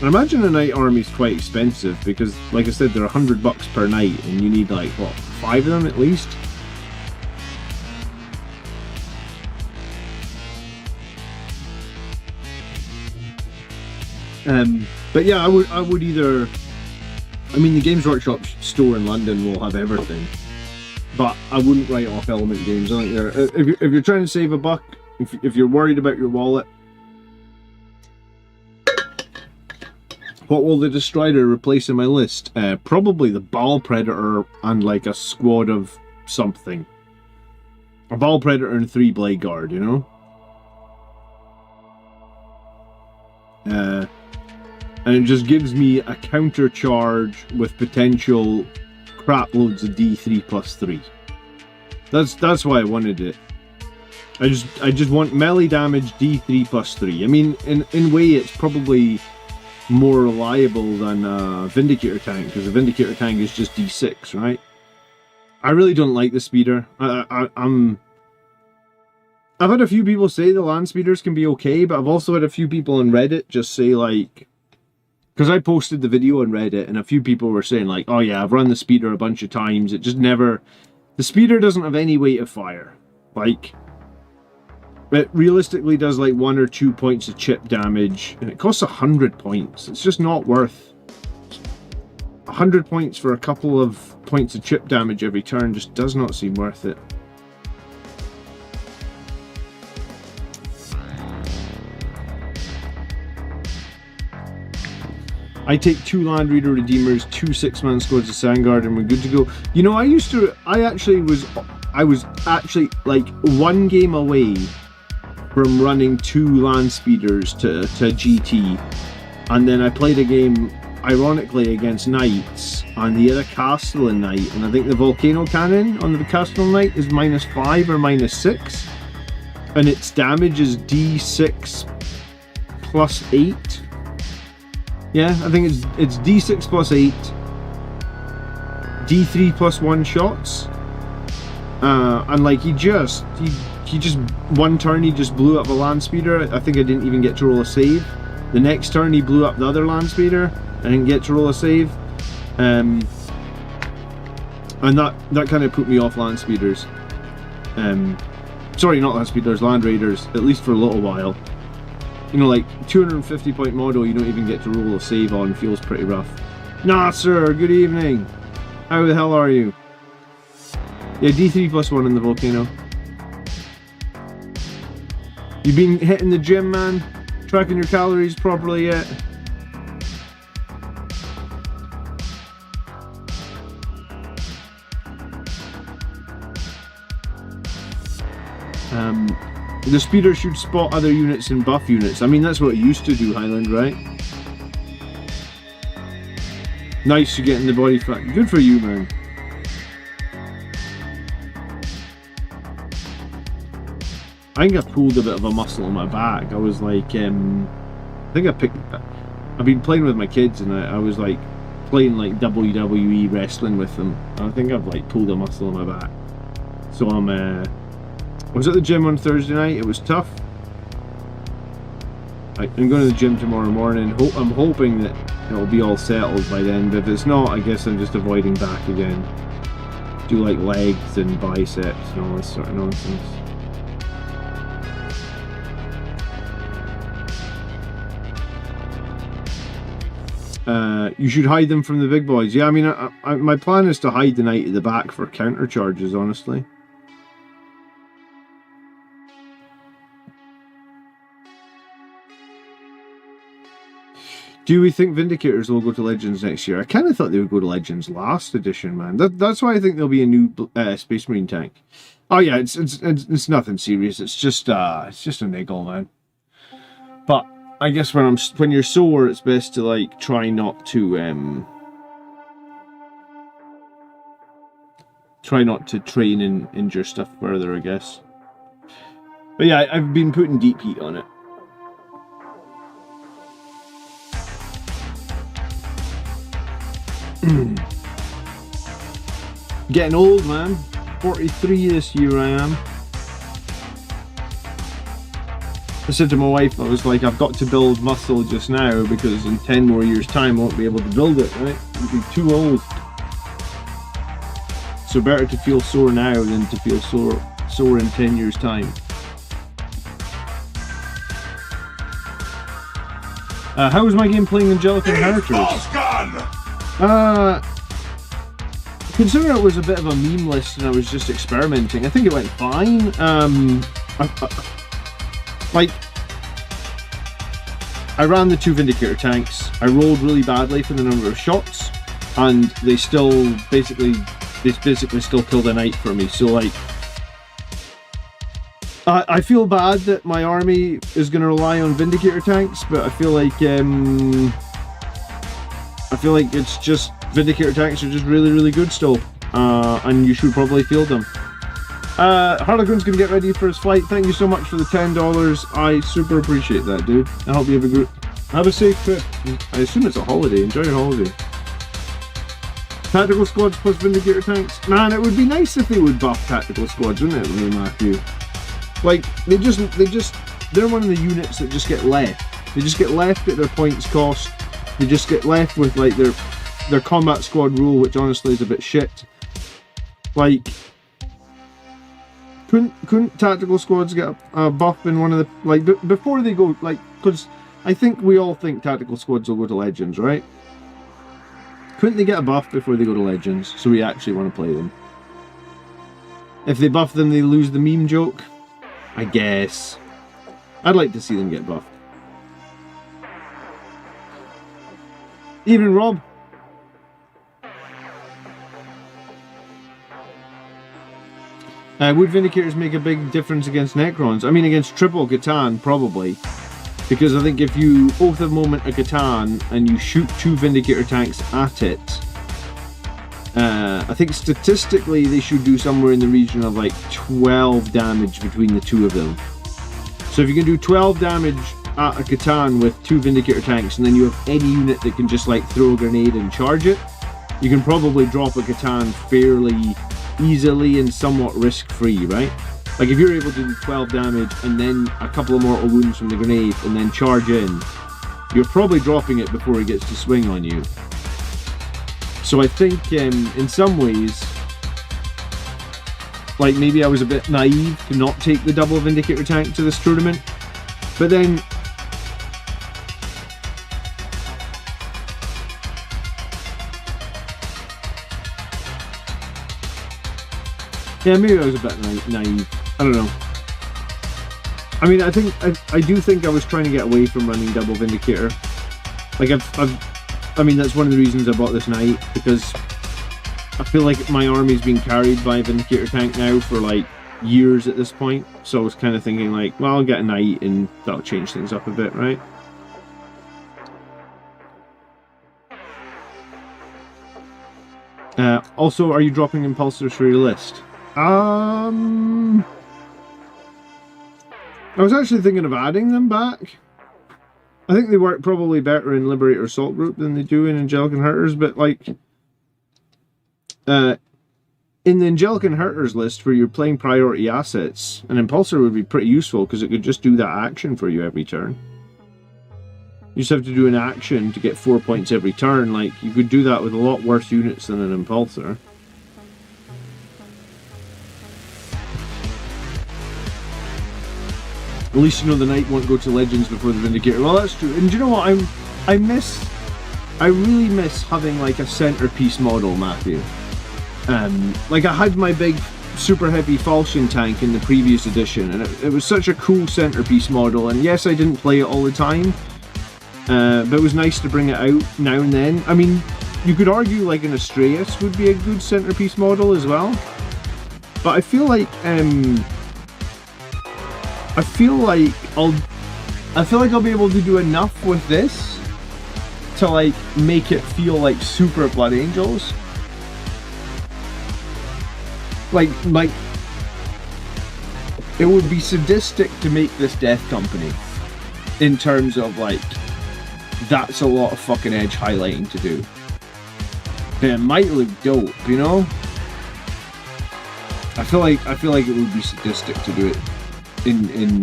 I imagine a Knight army is quite expensive because, like I said, they're 100 bucks per Knight and you need like, what, 5 of them at least? But yeah, I would either, I mean, the Games Workshop store in London will have everything, but I wouldn't write off Element Games. I think if you're trying to save a buck, if you're worried about your wallet, what will the Destroyer replace in my list? Probably the Ball Predator and like a squad of something. A Ball Predator and 3 Blade Guard, you know? And it just gives me a counter charge with potential crap loads of D3+3. That's why I wanted it. I just want melee damage D3 plus 3. I mean, in way, it's probably more reliable than Vindicator tank, because the Vindicator tank is just D6, right? I really don't like the speeder. I've had a few people say the land speeders can be okay, but I've also had a few people on Reddit just say, like, because I posted the video on Reddit, and a few people were saying, like, oh yeah, I've run the speeder a bunch of times, it just never... The speeder doesn't have any weight of fire. Like, it realistically does like 1 or 2 points of chip damage, and it costs 100 points. It's just not worth 100 points for a couple of points of chip damage every turn. Just does not seem worth it. I take 2 Land Reader Redeemers, 2 6-man squads of Sandguard, and we're good to go. You know, I was actually like 1 game away from running 2 land speeders to GT, and then I played a game ironically against Knights, and he had a Castle in Knight, and I think the Volcano Cannon on the Castle Knight is -5 or -6, and its damage is D6 plus 8. Yeah, I think it's D6 plus 8, D3 plus 1 shots, and like he just 1 turn he just blew up a land speeder. I think I didn't even get to roll a save. The next turn he blew up the other land speeder. I didn't get to roll a save, and that kind of put me off land speeders. Sorry, not land speeders, land raiders, at least for a little while. You know, like 250 point model you don't even get to roll a save on, feels pretty rough. Nah, sir, good evening. How the hell are you? Yeah, D3 plus 1 in the Volcano. You been hitting the gym, man? Tracking your calories properly yet? The speeder should spot other units and buff units. I mean, that's what it used to do, Highland, right? Nice, you're getting the body fat. Good for you, man. I think I pulled a bit of a muscle on my back. I was like, I've been playing with my kids, and I was like playing like WWE wrestling with them. I think I've like pulled a muscle on my back. So I was at the gym on Thursday night. It was tough. I'm going to the gym tomorrow morning. I'm hoping that it'll be all settled by then, but if it's not, I guess I'm just avoiding back again. Do like legs and biceps and all this sort of nonsense. You should hide them from the big boys. Yeah, I mean, my plan is to hide the knight at the back for counter charges, honestly. Do we think Vindicators will go to Legends next year? I kind of thought they would go to Legends last edition, man. That's why I think there'll be a new Space Marine tank. Oh yeah, it's nothing serious. It's just a niggle, man. But I guess when you're sore, it's best to like try not to train and injure stuff further, I guess. But yeah, I've been putting deep heat on it. Getting old, man. 43 this year I am. I said to my wife, I was like, I've got to build muscle just now, because in 10 more years time I won't be able to build it, right? I'll be too old. So better to feel sore now than to feel sore in 10 years time. How was my game playing Angelic Inheritors? Considering it was a bit of a meme list and I was just experimenting, I think it went fine. I ran the 2 Vindicator tanks. I rolled really badly for the number of shots, and they basically still killed a knight for me. So like, I feel bad that my army is going to rely on Vindicator tanks, but I feel like it's just Vindicator tanks are just really, really good still, and you should probably field them. Harlequin's gonna get ready for his flight. Thank you so much for the $10. I super appreciate that, dude. I hope you have a safe trip. I assume it's a holiday. Enjoy your holiday. Tactical squads plus Vindicator tanks. Man, it would be nice if they would buff tactical squads, wouldn't it, Lee Matthew? Like, they're one of the units that just get left. They just get left at their points cost. They just get left with, like, their combat squad rule, which honestly is a bit shit. Like, couldn't tactical squads get a buff in one of the, like, before they go, like, because I think we all think tactical squads will go to Legends, right? Couldn't they get a buff before they go to Legends, so we actually want to play them? If they buff them, they lose the meme joke? I guess. I'd like to see them get buffed. Evening, Rob. Would Vindicators make a big difference against Necrons? I mean, against triple Catan, probably. Because I think if you both have Moment of Catan and you shoot 2 Vindicator tanks at it, I think statistically they should do somewhere in the region of like 12 damage between the two of them. So if you can do 12 damage at a Catan with 2 Vindicator tanks, and then you have any unit that can just like throw a grenade and charge it, you can probably drop a Catan fairly easily and somewhat risk-free, right? Like if you're able to do 12 damage and then a couple of mortal wounds from the grenade and then charge in, you're probably dropping it before it gets to swing on you. So I think in some ways, like maybe I was a bit naive to not take the double Vindicator tank to this tournament, but then yeah, maybe I was a bit naive. I don't know. I mean, I do think I was trying to get away from running double Vindicator. Like I mean, that's one of the reasons I bought this Knight, because I feel like my army's been carried by a Vindicator tank now for like years at this point. So I was kind of thinking like, well, I'll get a Knight and that'll change things up a bit, right? Also, are you dropping impulsors for your list? I was actually thinking of adding them back. I think they work probably better in Liberator Assault Group than they do in Angelic Inheritors, but like in the Angelic Inheritors list where you're playing priority assets, an impulsor would be pretty useful because it could just do that action for you every turn. You just have to do an action to get 4 points every turn. Like, you could do that with a lot worse units than an impulsor. At least you know the Knight won't go to Legends before the Vindicator. Well, that's true. And do you know what? I really miss having like a centerpiece model, Matthew. Like I had my big super heavy falchion tank in the previous edition, and it was such a cool centerpiece model. And yes, I didn't play it all the time, but it was nice to bring it out now and then. I mean, you could argue like an Astraeus would be a good centerpiece model as well, but I feel like I'll be able to do enough with this to like make it feel like super Blood Angels. Like it would be sadistic to make this Death Company in terms of like that's a lot of fucking edge highlighting to do. And it might look dope, you know? I feel like it would be sadistic to do it in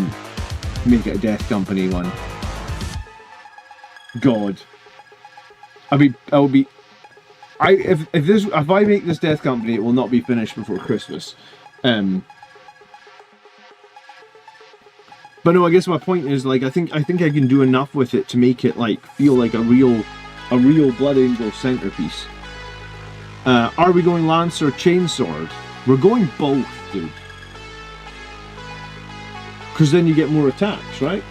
make it a Death Company one. God. If I make this Death Company, it will not be finished before Christmas. But no, I guess my point is like I think I can do enough with it to make it like feel like a real Blood Angel centerpiece. Are we going Lance or Chainsword? We're going both, dude. Because then you get more attacks, right?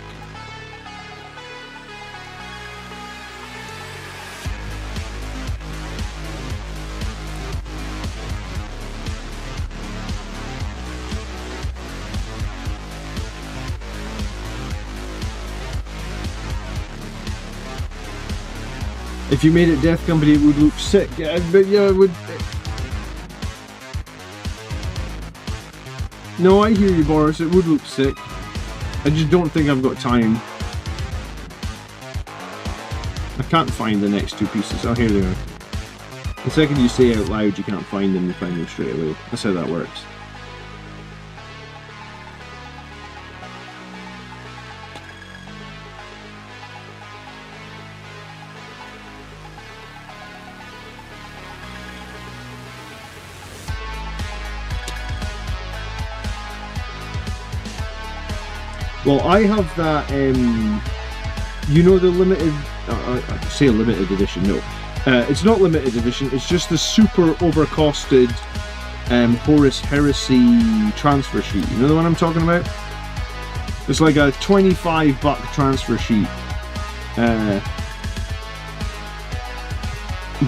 If you made it Death Company, it would look sick. Yeah, but yeah, it would. No, I hear you, Boris. It would look sick. I just don't think I've got time. I can't find the next two pieces. Oh, here they are. The second you say out loud you can't find them, you find them straight away. That's how that works. Well, I have that, you know, the limited, I say limited edition, no. It's not limited edition, it's just the super overcosted Horus Heresy transfer sheet. You know the one I'm talking about? It's like a $25 transfer sheet.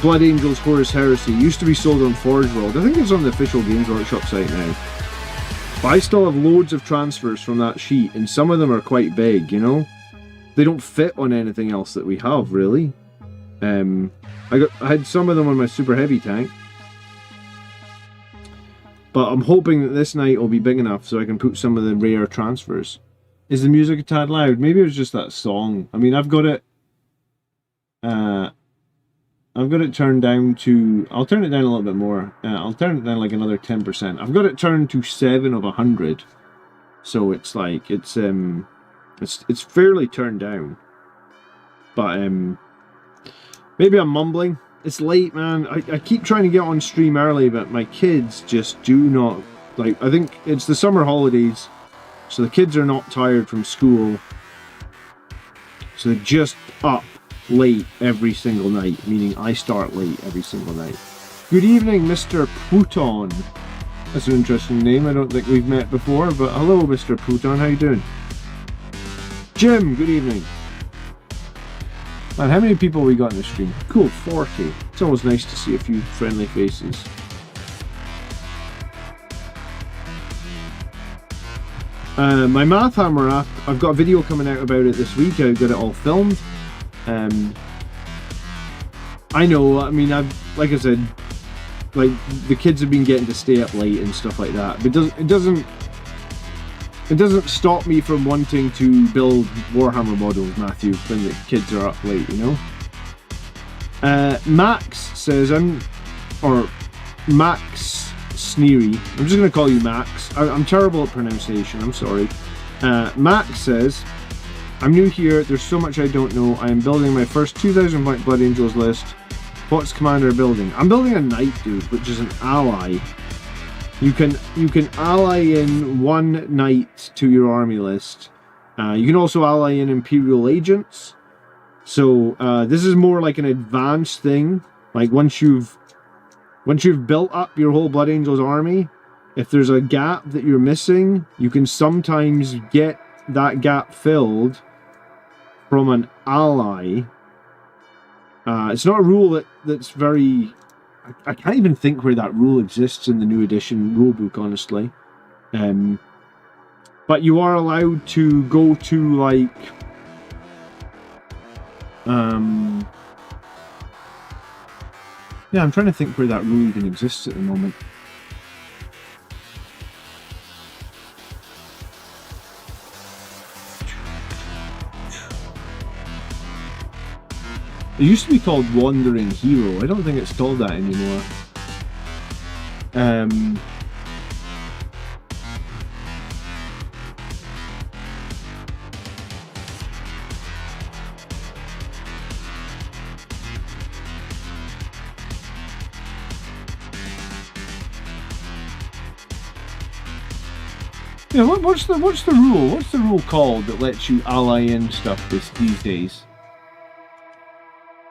Blood Angels Horus Heresy. It used to be sold on Forge World. I think it's on the official Games Workshop site now. But I still have loads of transfers from that sheet, and some of them are quite big, you know? They don't fit on anything else that we have, really. I had some of them on my super heavy tank. But I'm hoping that this night will be big enough so I can put some of the rare transfers. Is the music a tad loud? Maybe it was just that song. I mean, I've got it turned down to... I'll turn it down a little bit more. I'll turn it down like another 10%. I've got it turned to 7 of 100. So it's like, it's fairly turned down. But, maybe I'm mumbling. It's late, man. I keep trying to get on stream early, but my kids just do not... Like, I think it's the summer holidays, so the kids are not tired from school. So they're just up late every single night, meaning I start late every single night. Good evening, Mr. Pluton. That's an interesting name. I don't think we've met before, but hello, Mr. Pluton. How you doing? Jim, good evening. Man, how many people we got in the stream? Cool, 40. It's always nice to see a few friendly faces. My Math Hammer app, I've got a video coming out about it this week. I've got it all filmed. I know, I mean, like I said, like, the kids have been getting to stay up late and stuff like that. But it doesn't stop me from wanting to build Warhammer models, Matthew, when the kids are up late, you know? Max says, Max Sneery, I'm just going to call you Max. I'm terrible at pronunciation, I'm sorry. Max says, I'm new here, there's so much I don't know. I am building my first 2,000 point Blood Angels list. What's Commander building? I'm building a Knight, dude, which is an ally. You can ally in one Knight to your army list. You can also ally in Imperial Agents. So this is more like an advanced thing. Like once you've built up your whole Blood Angels army, if there's a gap that you're missing, you can sometimes get that gap filled from an ally. It's not a rule that's very... I can't even think where that rule exists in the new edition rulebook, honestly. But you are allowed to go to, like... Yeah, I'm trying to think where that rule even exists at the moment. It used to be called Wandering Hero. I don't think it's called that anymore. Yeah, what's the rule? What's the rule called that lets you ally in stuff these days?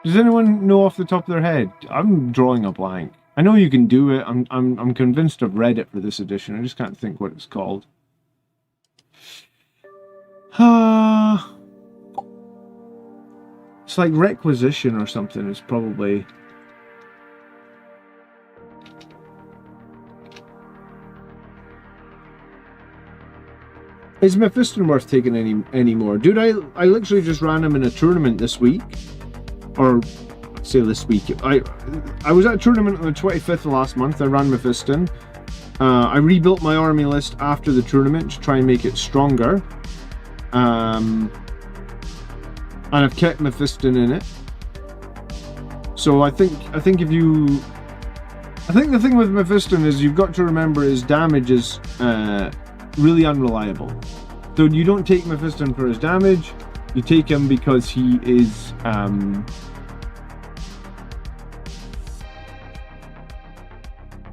Does anyone know off the top of their head? I'm drawing a blank. I know you can do it. I'm convinced I've read it for this edition. I just can't think what it's called. It's like requisition or something. It's probably... Is Mephiston worth taking anymore? Dude, I literally just ran him in a tournament this week. Or, say this week. I was at a tournament on the 25th of last month. I ran Mephiston. I rebuilt my army list after the tournament to try and make it stronger. And I've kept Mephiston in it. So I think if you... I think the thing with Mephiston is you've got to remember his damage is really unreliable. So you don't take Mephiston for his damage, you take him because he is...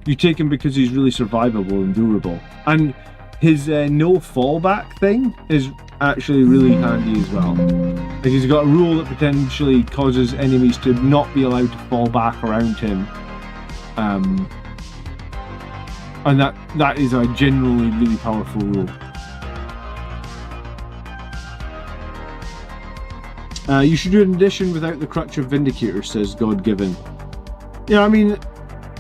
you take him because he's really survivable and durable. And his no fallback thing is actually really handy as well. Like, he's got a rule that potentially causes enemies to not be allowed to fall back around him. And that is a generally really powerful rule. You should do an addition without the crutch of Vindicator, says God-Given. Yeah, I mean,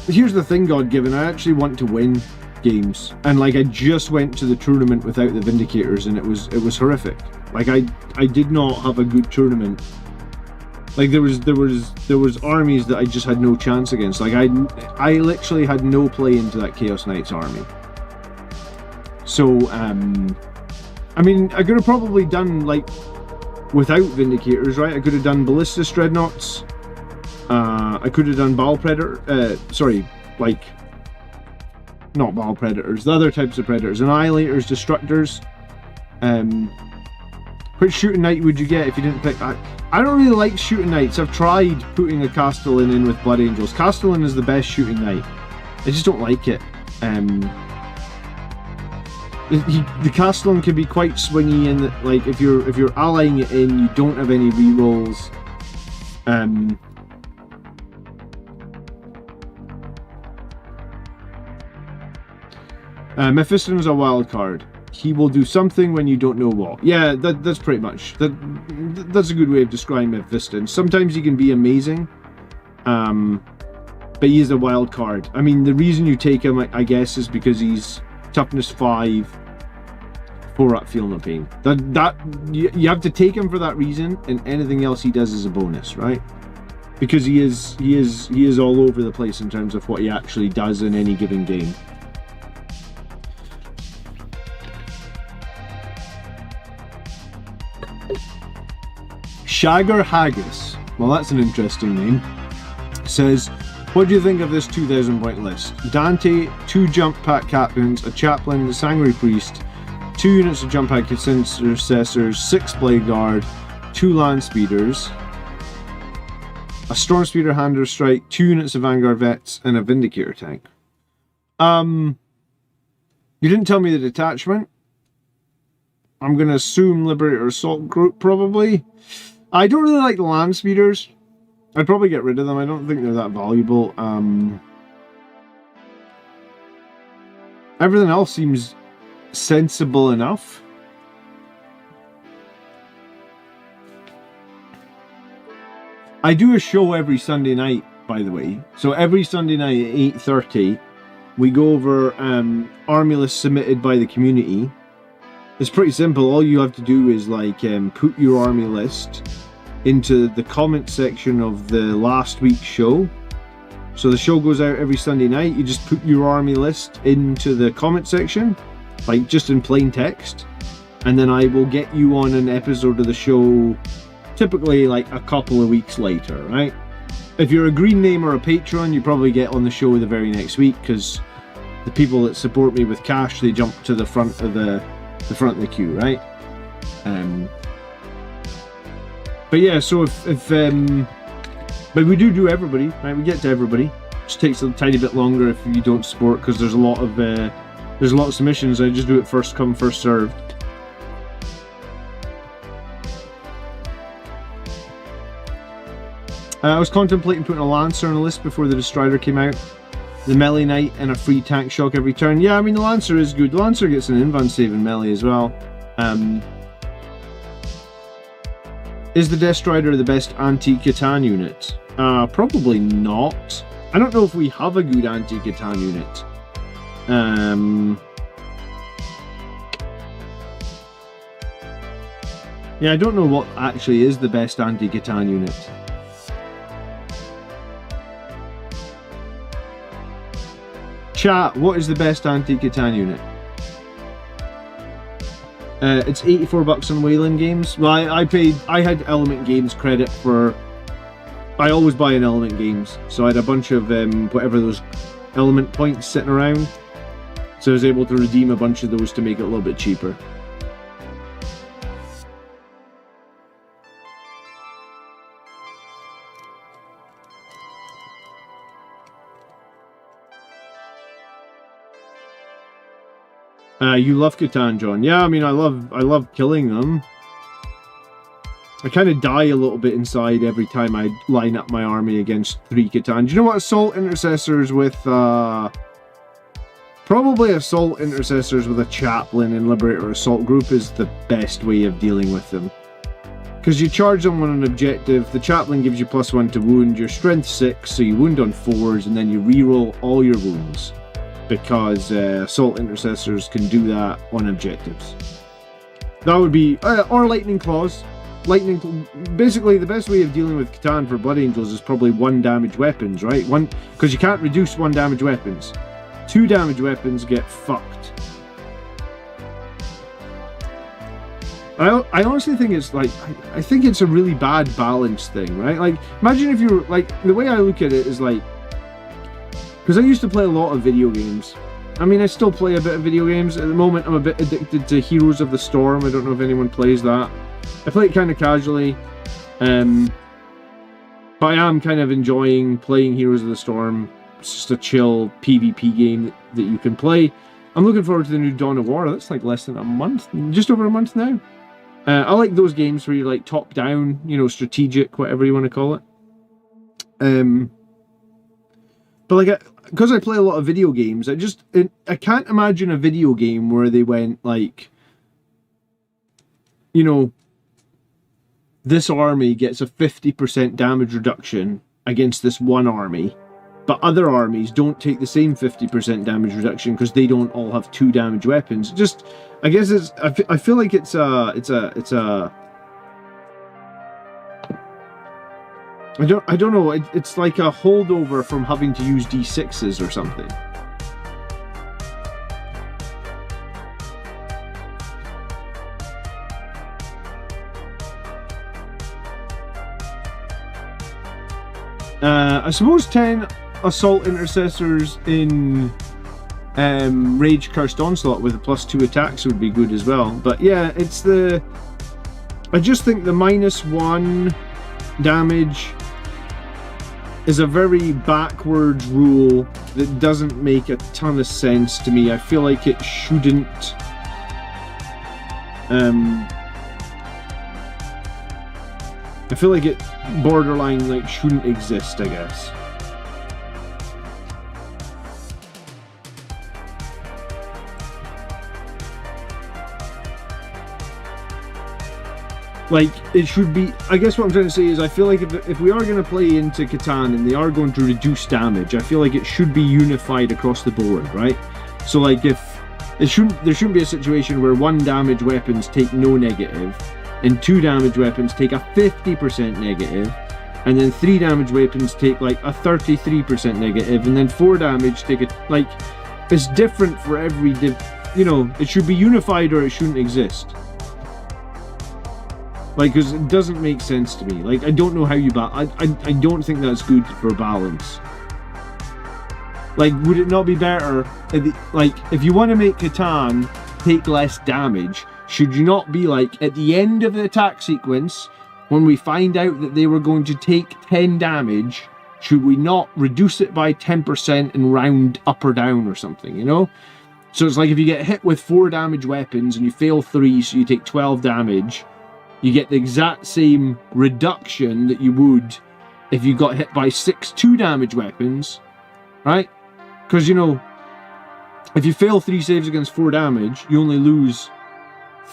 here's the thing, God-Given, I actually want to win games, and like I just went to the tournament without the Vindicators and it was horrific. Like I did not have a good tournament. Like there was armies that I just had no chance against. Like I literally had no play into that Chaos Knights army. So I mean, I could have probably done like without Vindicators, right? I could have done Ballistus Dreadnoughts. I could have done Bowel Predator. Sorry, like not Bowel Predators. The other types of Predators: Annihilators, Destructors. Which Shooting Knight would you get if you didn't pick that? I don't really like Shooting Knights. I've tried putting a Castellan in with Blood Angels. Castellan is the best Shooting Knight. I just don't like it. The Castellan can be quite swingy in that, like, if you're allying it in, you don't have any rerolls. Mephiston is a wild card. He will do something when you don't know what. Yeah, that's pretty much that's a good way of describing Mephiston. Sometimes he can be amazing, but he is a wild card. I mean, the reason you take him, I guess, is because he's toughness 5, 4-up feel no pain. You have to take him for that reason, and anything else he does is a bonus, right? Because he is all over the place in terms of what he actually does in any given game. Shagger Haggis, well, that's an interesting name, says, what do you think of this 2,000 point list? Dante, 2 jump pack captains, a chaplain, a sanguinary priest, 2 units of jump pack intercessors, 6 blade guard, 2 land speeders, a storm speeder hander strike, 2 units of vanguard vets, and a vindicator tank. You didn't tell me the detachment. I'm gonna assume Liberator Assault Group, probably. I don't really like the land speeders. I'd probably get rid of them. I don't think they're that valuable. Everything else seems sensible enough. I do a show every Sunday night, by the way. So every Sunday night at 8:30, we go over army lists submitted by the community. It's pretty simple. All you have to do is like put your army list into the comment section of the last week's show. So the show goes out every Sunday night. You just put your army list into the comment section, like just in plain text, and then I will get you on an episode of the show, typically like a couple of weeks later, right? If you're a green name or a patron, you probably get on the show the very next week, because the people that support me with cash, they jump to the front of the queue, right? But yeah, so but we do everybody, right? We get to everybody. It just takes a tiny bit longer if you don't support, because there's a lot of submissions. I just do it first come, first served. I was contemplating putting a Lancer on a list before the Destrider came out. The melee knight and a free tank shock every turn. Yeah, I mean, the Lancer is good. The Lancer gets an invan save in melee as well. Is the Destrider the best anti-Catan unit? Probably not. I don't know if we have a good anti-Catan unit. Yeah, I don't know what actually is the best anti-Catan unit. Chat, what is the best anti-Catan unit? It's 84 bucks on Wayland Games. Well, I had Element Games credit for... I always buy in Element Games, so I had a bunch of whatever those Element points sitting around. So I was able to redeem a bunch of those to make it a little bit cheaper. You love Catan, John. Yeah, I mean, I love killing them. I kind of die a little bit inside every time I line up my army against 3 Catan. Do you know what Assault Intercessors with, probably Assault Intercessors with a Chaplain and Liberator Assault Group is the best way of dealing with them. Because you charge them on an objective, the Chaplain gives you +1 to wound, your Strength 6, so you wound on 4s, and then you reroll all your wounds. Because Assault Intercessors can do that on objectives. That would be... or Lightning Claws. Basically, the best way of dealing with Catan for Blood Angels is probably 1 damage weapons, right? Because you can't reduce 1 damage weapons. 2 damage weapons get fucked. I honestly think it's like... I think it's a really bad balance thing, right? Like, imagine if you were... Like, the way I look at it is like... Because I used to play a lot of video games. I mean, I still play a bit of video games. At the moment, I'm a bit addicted to Heroes of the Storm. I don't know if anyone plays that. I play it kind of casually. But I am kind of enjoying playing Heroes of the Storm. It's just a chill PvP game that you can play. I'm looking forward to the new Dawn of War. That's like less than a month. Just over a month now. I like those games where you're like top-down, you know, strategic, whatever you want to call it. But like, because I play a lot of video games, I can't imagine a video game where they went like, you know, this army gets a 50% damage reduction against this one army, but other armies don't take the same 50% damage reduction because they don't all have 2 damage weapons. Just, I guess it's, I feel like it's a I don't know, it's like a holdover from having to use D6s or something. I suppose 10 Assault Intercessors in Rage Cursed Onslaught with a +2 attacks would be good as well. But yeah, it's the... I just think the -1 damage is a very backwards rule that doesn't make a ton of sense to me. I feel like it shouldn't... I feel like it borderline like shouldn't exist, I guess. Like, it should be... I guess what I'm trying to say is I feel like if we are going to play into Catan and they are going to reduce damage, I feel like it should be unified across the board, right? So like if... there shouldn't be a situation where 1 damage weapons take no negative and 2 damage weapons take a 50% negative, and then 3 damage weapons take like a 33% negative, and then 4 damage take a... Like, it's different for every... you know, it should be unified or it shouldn't exist. Like, because it doesn't make sense to me. Like, I don't know how you... I don't think that's good for balance. Like, would it not be better... Like, if you want to make Catan take less damage, should you not be like, at the end of the attack sequence, when we find out that they were going to take 10 damage, should we not reduce it by 10% and round up or down or something, you know? So it's like if you get hit with 4 damage weapons and you fail 3, so you take 12 damage... you get the exact same reduction that you would if you got hit by 6 2 damage weapons, right? Because, you know, if you fail 3 saves against 4 damage, you only lose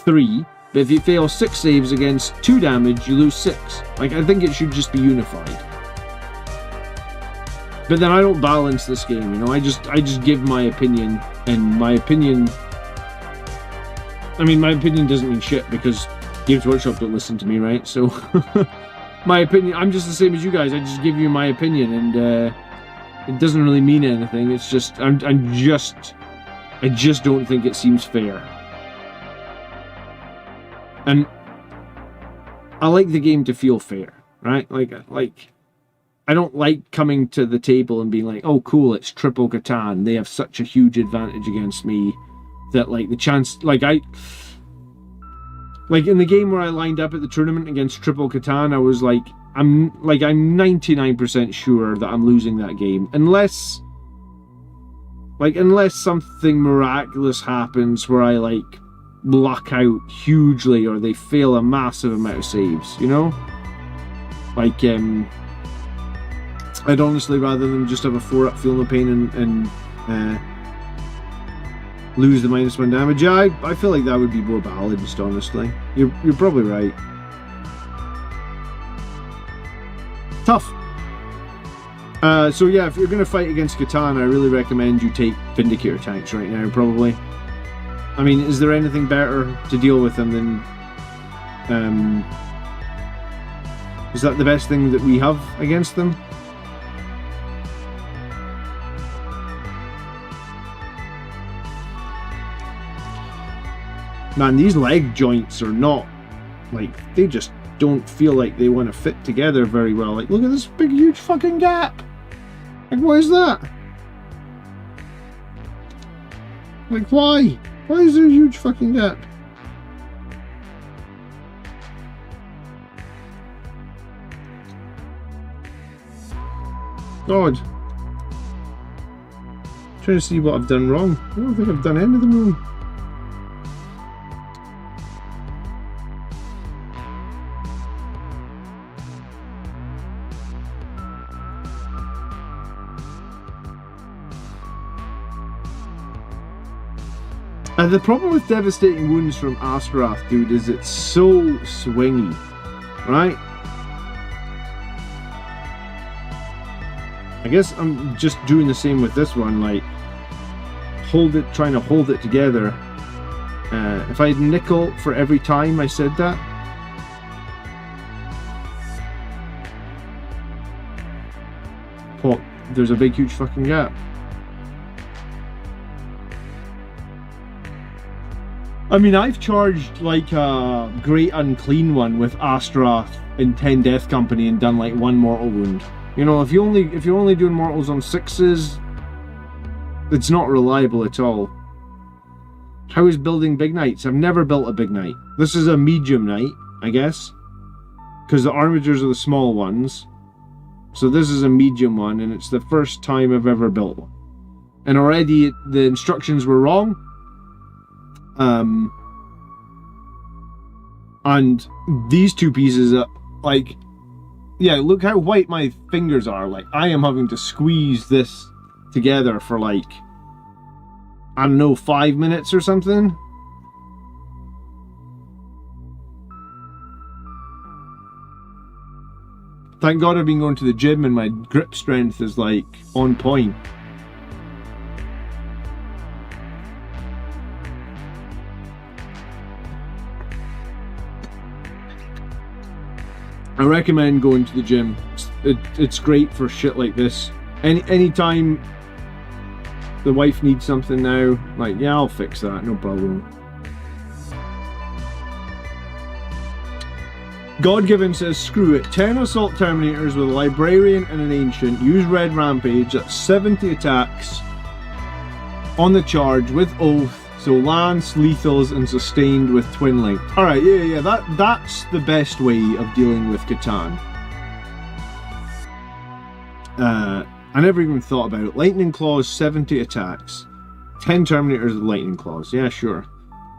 3. But if you fail 6 saves against 2 damage, you lose 6. Like, I think it should just be unified. But then I don't balance this game, you know? I just give my opinion, and my opinion... I mean, my opinion doesn't mean shit, because Games Workshop don't listen to me, right? So, my opinion... I'm just the same as you guys. I just give you my opinion, and, It doesn't really mean anything. It's just I just don't think it seems fair. And I like the game to feel fair, right? Like I don't like coming to the table and being like, oh cool, it's triple Catan. They have such a huge advantage against me that like the chance, like in the game where I lined up at the tournament against triple Catan, I was like, I'm 99% sure that I'm losing that game unless something miraculous happens where I like luck out hugely or they fail a massive amount of saves, you know? Like, I'd honestly rather than just have a 4-up Feel No Pain and lose the -1 damage. Yeah, I feel like that would be more balanced, honestly. You're probably right. Tough. So yeah, if you're going to fight against Catan, I really recommend you take Vindicator tanks right now, probably. I mean, is there anything better to deal with them than... is that the best thing that we have against them? Man, these leg joints are not... like, they just don't feel like they want to fit together very well. Like, look at this big, huge fucking gap! Like, what is that? Like, why? Why is there a huge fucking gap? God. I'm trying to see what I've done wrong. I don't think I've done anything wrong. The problem with Devastating Wounds from Astaroth, dude, is it's so swingy, right? I guess I'm just doing the same with this one, like, trying to hold it together. If I had nickel for every time I said that, oh, there's a big, huge fucking gap. I mean, I've charged like a Great Unclean one with Astaroth in 10 Death Company and done like 1 mortal wound. You know, if you're only doing mortals on 6s, it's not reliable at all. How is building big knights? I've never built a big knight. This is a medium knight, I guess, because the armatures are the small ones. So this is a medium one, and it's the first time I've ever built one. And already the instructions were wrong. And these 2 pieces are like, yeah, look how white my fingers are. Like, I am having to squeeze this together for like, I don't know, 5 minutes or something. Thank God I've been going to the gym and my grip strength is like on point. I recommend going to the gym. It's great for shit like this. Anytime the wife needs something now, like, yeah, I'll fix that, no problem. God-Given says, screw it. 10 Assault Terminators with a Librarian and an Ancient. Use Red Rampage. That's 70 attacks on the charge with Oath. So Lance, Lethals, and Sustained with Twin Link. Alright, yeah, that's the best way of dealing with Catan. I never even thought about it. Lightning Claws, 70 attacks. 10 Terminators with Lightning Claws. Yeah, sure.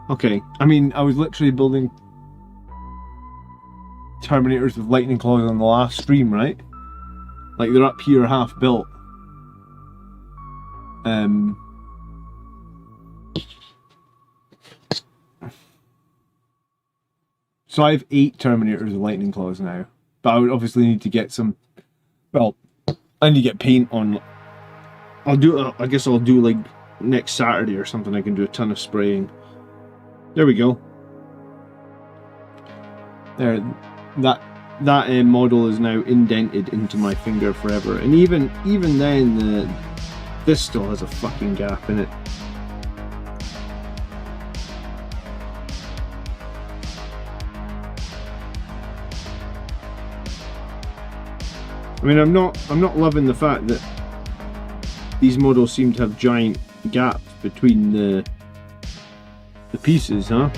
Okay. I mean, I was literally building Terminators with Lightning Claws on the last stream, right? Like, they're up here half built. So I have 8 Terminators with Lightning Claws now. But I would obviously need to get some... Well, I need to get paint on... I guess I'll do like next Saturday or something. I can do a ton of spraying. There we go. There, that model is now indented into my finger forever, and even then, this still has a fucking gap in it. I mean, I'm not loving the fact that these models seem to have giant gaps between the pieces, huh?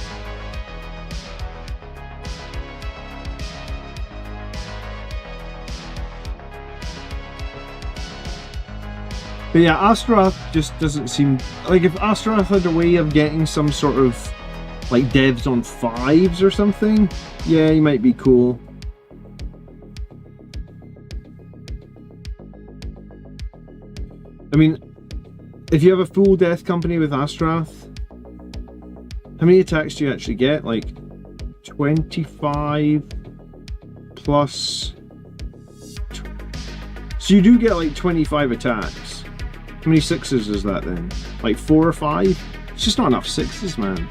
But yeah, Astaroth just doesn't seem like, if Astaroth had a way of getting some sort of like devs on 5s or something, yeah, he might be cool. I mean, if you have a full death company with Astaroth, how many attacks do you actually get? Like 25 plus. So you do get like 25 attacks. How many 6s is that then? Like 4 or 5? It's just not enough 6s, man.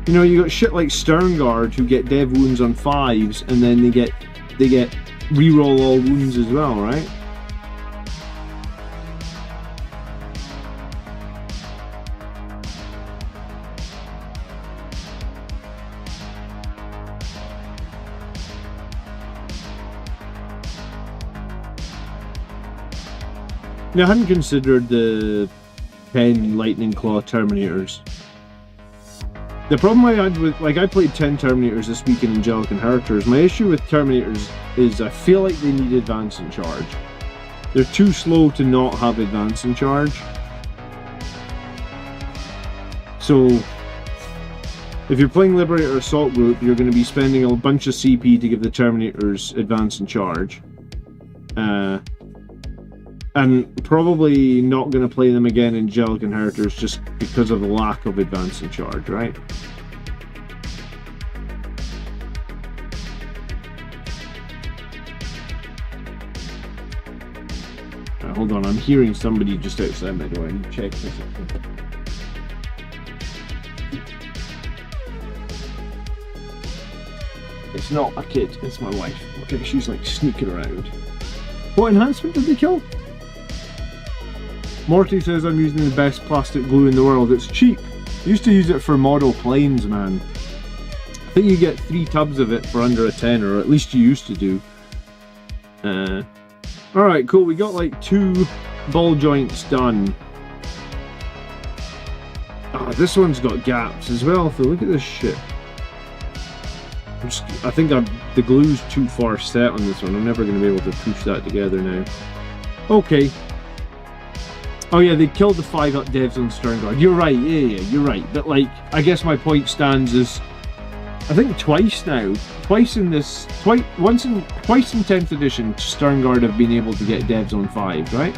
You know, you got shit like Sternguard who get dev wounds on 5s, and then they get reroll all wounds as well, right? Now, I hadn't considered the 10 Lightning Claw Terminators. The problem I had with, like, I played 10 Terminators this week in Angelic Inheritors. My issue with Terminators is I feel like they need advance and charge. They're too slow to not have advance and charge. So, if you're playing Liberator Assault Group, you're going to be spending a bunch of CP to give the Terminators advance and charge. And probably not going to play them again in Angelic Inheritors just because of the lack of advance and charge, right? Hold on, I'm hearing somebody just outside my door. I need to check this. It's not a kid, it's my wife. Okay, she's like sneaking around. What enhancement did they kill? Morty says I'm using the best plastic glue in the world. It's cheap. I used to use it for model planes, man. I think you get 3 tubs of it for under a tenner, or at least you used to do. Alright, cool. We got like 2 ball joints done. Ah, this one's got gaps as well, so look at this shit. I think the glue's too far set on this one. I'm never going to be able to push that together now. Okay. Oh yeah, they killed the 5-up devs on Sternguard. You're right, yeah, you're right. But like, I guess my point stands is, I think twice now, twice in 10th edition, Sternguard have been able to get devs on 5, right?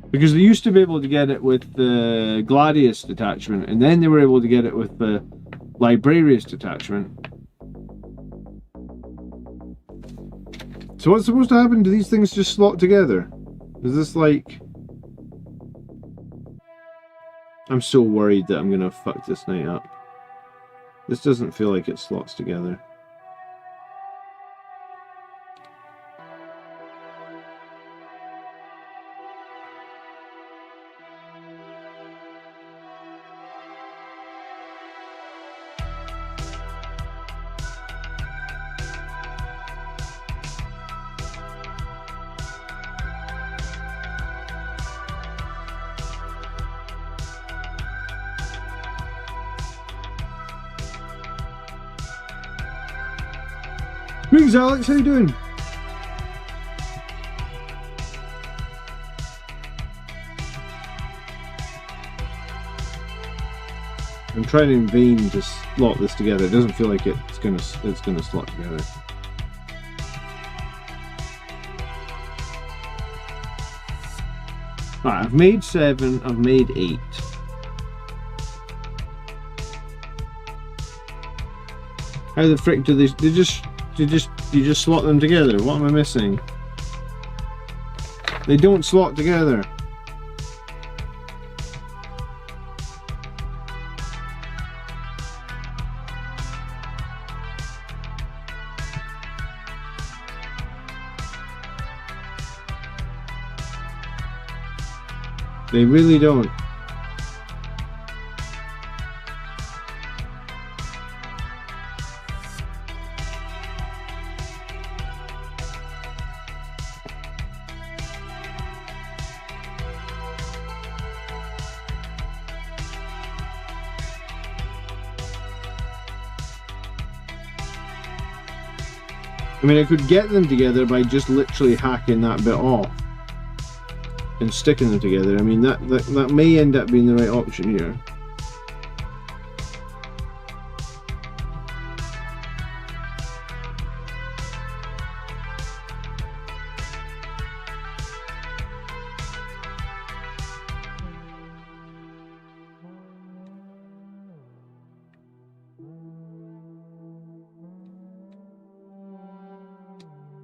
Because they used to be able to get it with the Gladius detachment, and then they were able to get it with the Librarius detachment. So what's supposed to happen? Do these things just slot together? Is this like... I'm so worried that I'm gonna fuck this night up. This doesn't feel like it slots together. Greetings, Alex, how you doing? I'm trying in vain to slot this together. It doesn't feel like it's gonna slot together. Alright, I've made 7, I've made 8. How the frick do they you just slot them together? What am I missing? They don't slot together. They really don't. I mean, I could get them together by just literally hacking that bit off and sticking them together. I mean, that may end up being the right option here.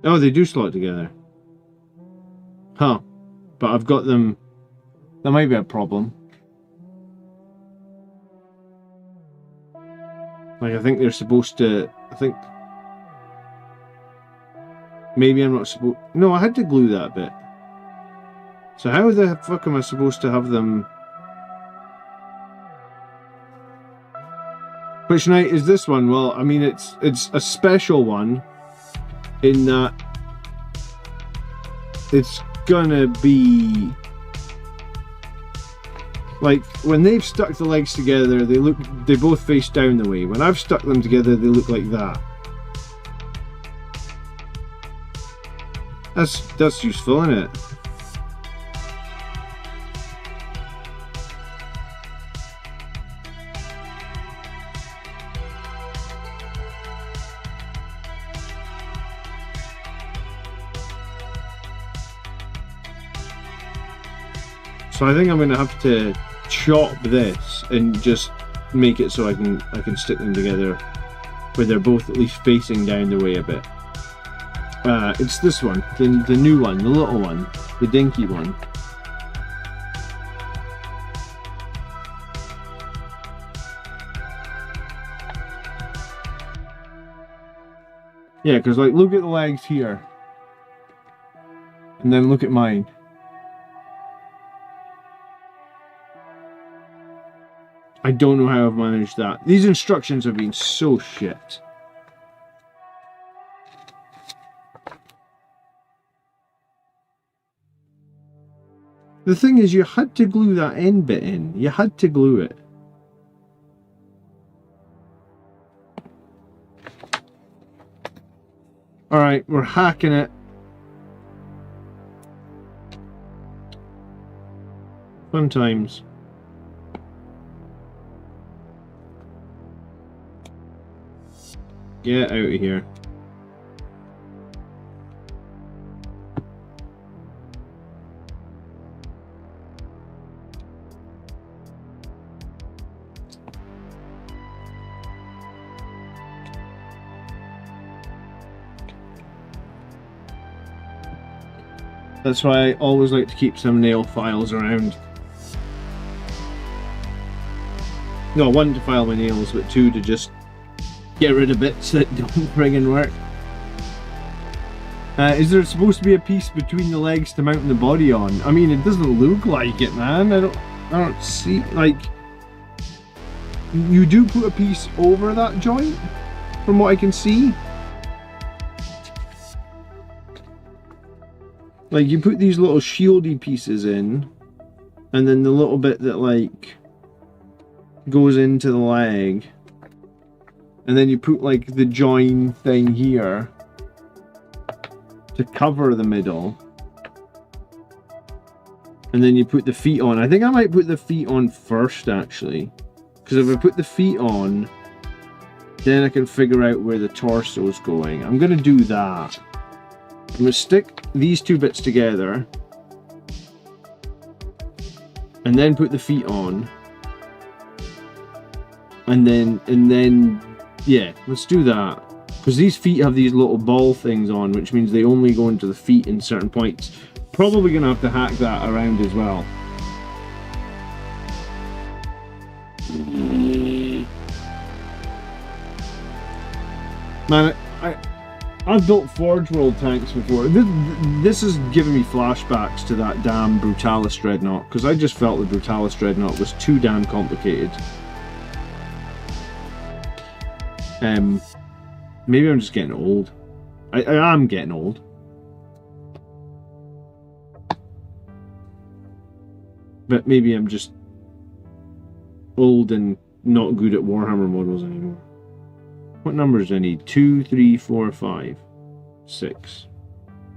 Oh, they do slot together. Huh. But I've got them... That might be a problem. Like, I think they're supposed to... I think... Maybe I'm not supposed... No, I had to glue that bit. So how the fuck am I supposed to have them... Which night is this one? Well, I mean, it's a special one. In that it's gonna be like when they've stuck the legs together, they both face down the way. When I've stuck them together, they look like that. That's useful, isn't it? So I think I'm going to have to chop this and just make it so I can stick them together where they're both at least facing down the way a bit. It's this one, the new one, the little one, the dinky one. Yeah, because like look at the legs here, and then look at mine. I don't know how I've managed that. These instructions have been so shit. The thing is, you had to glue that end bit in. You had to glue it. Alright, we're hacking it. Fun times. Get out of here. That's why I always like to keep some nail files around. No, one to file my nails, but two to just get rid of bits that don't friggin' work. Is there supposed to be a piece between the legs to mount the body on? I mean, it doesn't look like it, man. I don't see, like... You do put a piece over that joint, from what I can see. Like, you put these little shieldy pieces in, and then the little bit that, like, goes into the leg. And then you put like the join thing here to cover the middle. And then you put the feet on. I think I might put the feet on first actually. Because if I put the feet on, then I can figure out where the torso is going. I'm going to do that. I'm going to stick these two bits together. And then put the feet on. And then yeah, let's do that. Because these feet have these little ball things on, which means they only go into the feet in certain points. Probably going to have to hack that around as well. Man, I've built Forge World tanks before. This is giving me flashbacks to that damn Brutalis Dreadnought, because I just felt the Brutalis Dreadnought was too damn complicated. Maybe I'm just getting old. I am getting old. But maybe I'm just old and not good at Warhammer models anymore. What numbers do I need? 2, 3, 4, 5, 6.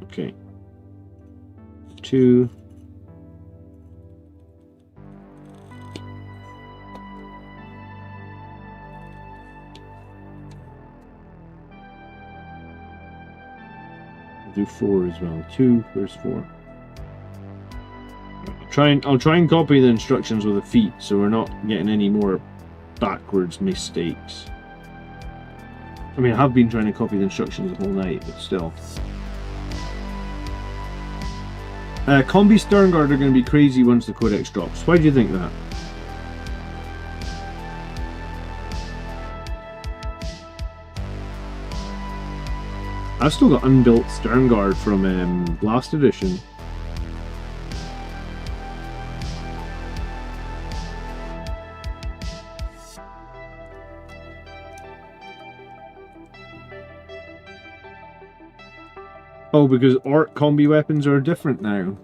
Okay. 2. I'll do 4 as well. 2, where's 4? I'll try and copy the instructions with a feet, so we're not getting any more backwards mistakes. I mean, I have been trying to copy the instructions the whole night, but still. Combi Sternguard are going to be crazy once the Codex drops. Why do you think that? I've still got unbuilt Sternguard from last edition. Oh, because Orc combi weapons are different now.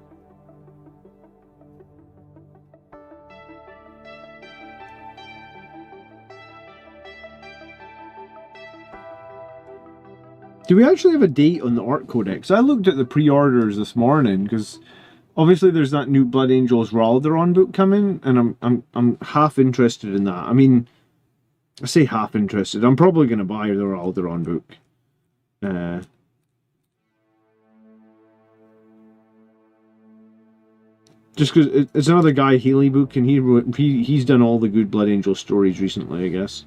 Do we actually have a date on the Orc Codex? I looked at the pre-orders this morning because obviously there's that new Blood Angels Ralderon book coming, and I'm half interested in that. I mean, I say half interested. I'm probably going to buy the Ralderon book. Just because it's another Guy Haley book, and he's done all the good Blood Angel stories recently, I guess.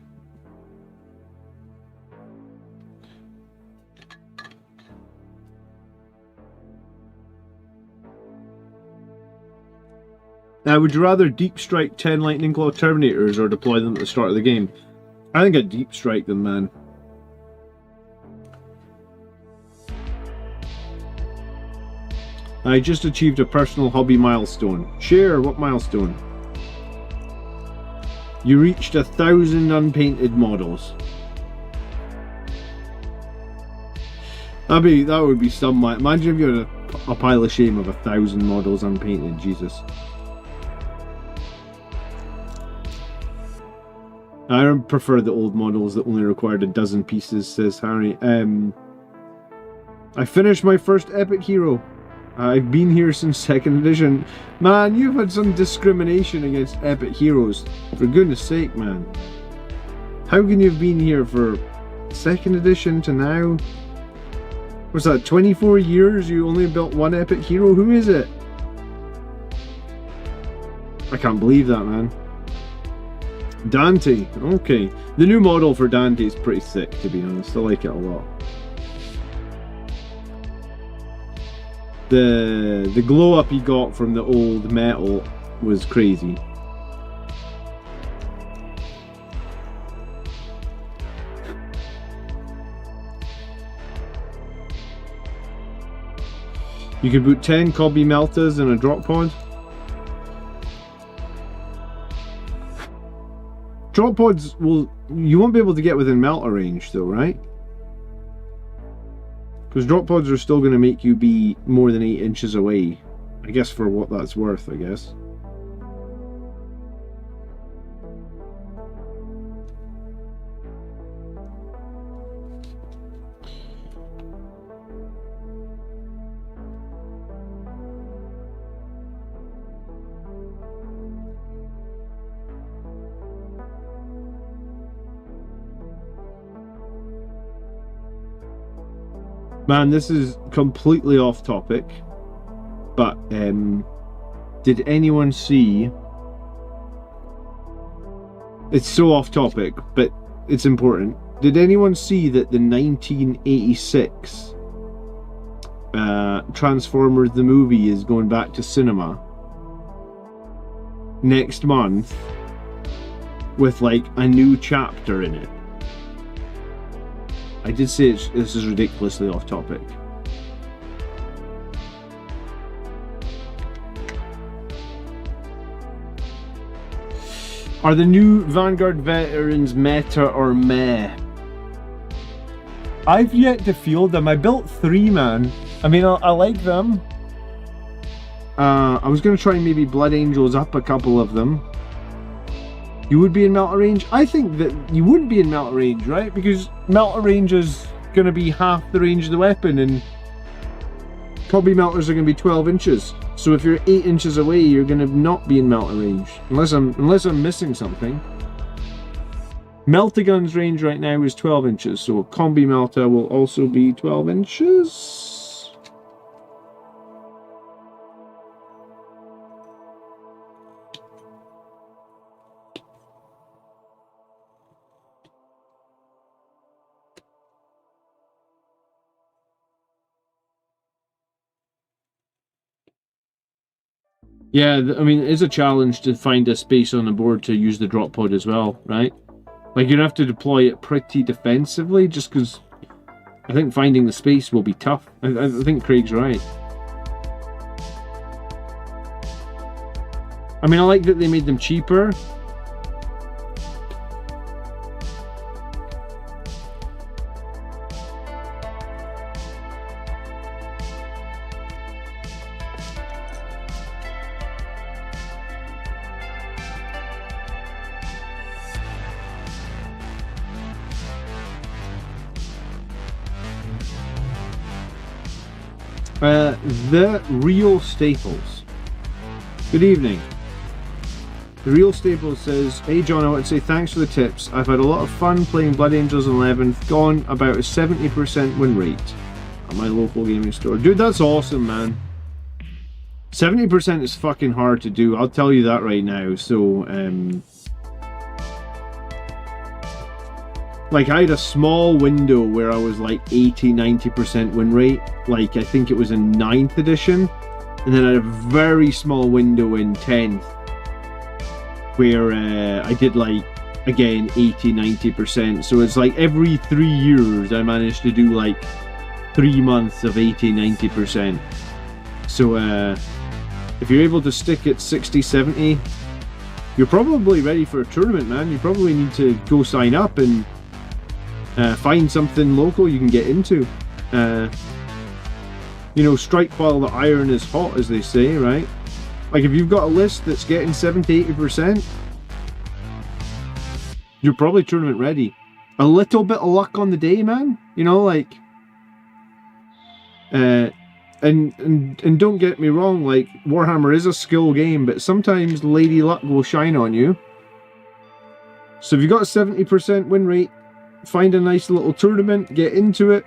Now, would you rather deep strike 10 Lightning Claw Terminators or deploy them at the start of the game? I think I'd deep strike them, man. I just achieved a personal hobby milestone. Share, what milestone? You reached 1,000 unpainted models. That would be some. Imagine if you had a pile of shame of 1,000 models unpainted. Jesus. I prefer the old models that only required a dozen pieces, says Harry. I finished my first epic hero. I've been here since 2nd edition. Man, you've had some discrimination against epic heroes. For goodness sake, man. How can you have been here for 2nd edition to now? What's that, 24 years you only built one epic hero? Who is it? I can't believe that, man. Dante, okay. The new model for Dante is pretty sick, to be honest. I like it a lot. The glow up he got from the old metal was crazy. You could put 10 Cobby Meltas in a drop pod. Drop pods you won't be able to get within Melta range though, right? Because drop pods are still going to make you be more than 8 inches away. I guess for what that's worth, I guess. Man, this is completely off topic, but did anyone see... It's so off topic, but it's important. Did anyone see that the 1986 Transformers the movie is going back to cinema next month with like a new chapter in it? I did say this is ridiculously off topic. Are the new Vanguard veterans meta or meh? I've yet to field them. I built 3, man. I mean, I like them. I was going to try and maybe Blood Angels up a couple of them. You would be in Melta range? I think that you wouldn't be in Melta range, right? Because Melta range is going to be half the range of the weapon, and probably Melters are going to be 12 inches. So if you're 8 inches away, you're going to not be in Melta range. Unless I'm missing something. Meltagun's range right now is 12 inches, so Combi Melta will also be 12 inches. Yeah, I mean, it is a challenge to find a space on the board to use the drop pod as well, right? Like, you're going to have to deploy it pretty defensively, just because I think finding the space will be tough. I think Craig's right. I mean, I like that they made them cheaper. The Real Staples. Good evening. The Real Staples says, hey John, I want to say thanks for the tips. I've had a lot of fun playing Blood Angels in 11th, gone about a 70% win rate at my local gaming store. Dude, that's awesome, man. 70% is fucking hard to do, I'll tell you that right now. So, like, I had a small window where I was like 80-90% win rate. Like, I think it was in 9th edition. And then I had a very small window in 10th where I did, like, again, 80-90%. So it's like every 3 years I managed to do like 3 months of 80-90%. So if you're able to stick at 60-70, you're probably ready for a tournament, man. You probably need to go sign up and find something local you can get into. You know, strike while the iron is hot, as they say, right? Like, if you've got a list that's getting 70-80%, you're probably tournament ready. A little bit of luck on the day, man. You know, like, and don't get me wrong, like, Warhammer is a skill game, but sometimes Lady Luck will shine on you. So if you've got a 70% win rate, find a nice little tournament, get into it.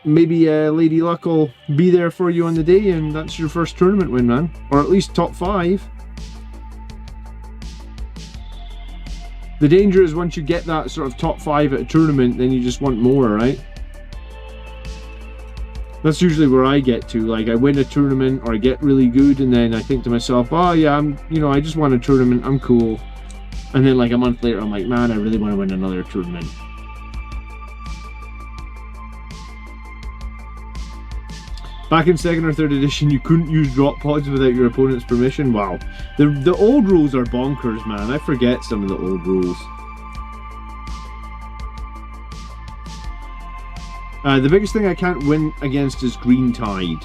Maybe Lady Luck will be there for you on the day, and that's your first tournament win, man. Or at least top 5. The danger is once you get that sort of top 5 at a tournament, then you just want more, right? That's usually where I get to. Like, I win a tournament or I get really good, and then I think to myself, oh yeah, I just won a tournament, I'm cool. And then like a month later, I'm like, man, I really want to win another tournament. Back in 2nd or 3rd edition, you couldn't use drop pods without your opponent's permission. Wow. The old rules are bonkers, man. I forget some of the old rules. The biggest thing I can't win against is Green Tide.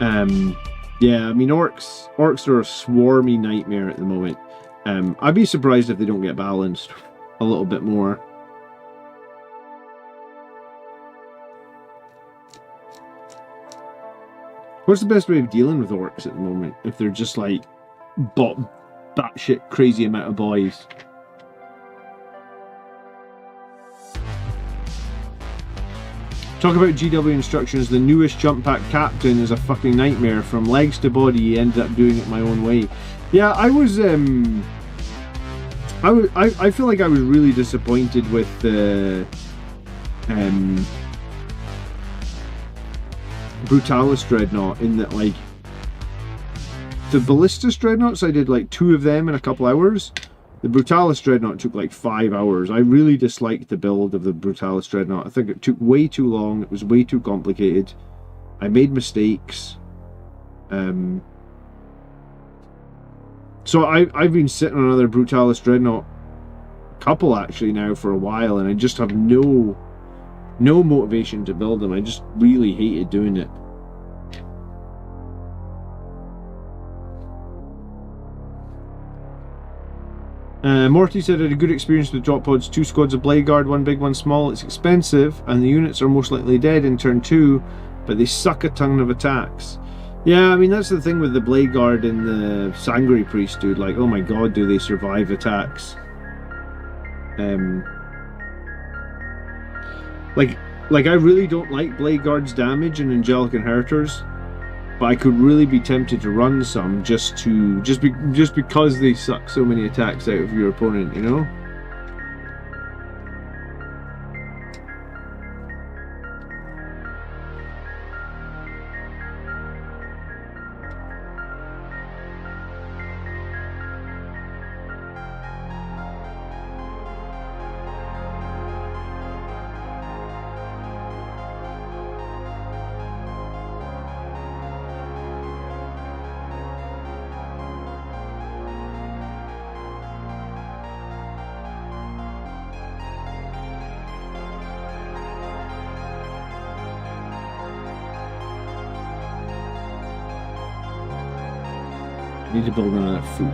Yeah, I mean, orcs are a swarmy nightmare at the moment. I'd be surprised if they don't get balanced a little bit more. What's the best way of dealing with orcs at the moment if they're just like batshit crazy amount of boys? Talk about GW instructions. The newest jump pack captain is a fucking nightmare. From legs to body, ended up doing it my own way. Yeah, I was I feel like I was really disappointed with the Brutalis Dreadnought, in that, like, the Ballistus Dreadnoughts, I did like 2 of them in a couple hours. The Brutalis Dreadnought took like 5 hours. I really disliked the build of the Brutalis Dreadnought. I think it took way too long. It was way too complicated. I made mistakes. So I've been sitting on another Brutalis Dreadnought, couple actually now, for a while, and I just have no motivation to build them. I just really hated doing it. Morty said I had a good experience with drop pods. 2 squads of Blade Guard, 1 big, 1 small. It's expensive, and the units are most likely dead in turn 2, but they suck a ton of attacks. Yeah, I mean, that's the thing with the Blade Guard and the Sangre Priest, dude. Like, oh my god, do they survive attacks? Like I really don't like Blade Guard's damage and Angelic Inheritors, but I could really be tempted to run some just because they suck so many attacks out of your opponent, you know? I need to build another food.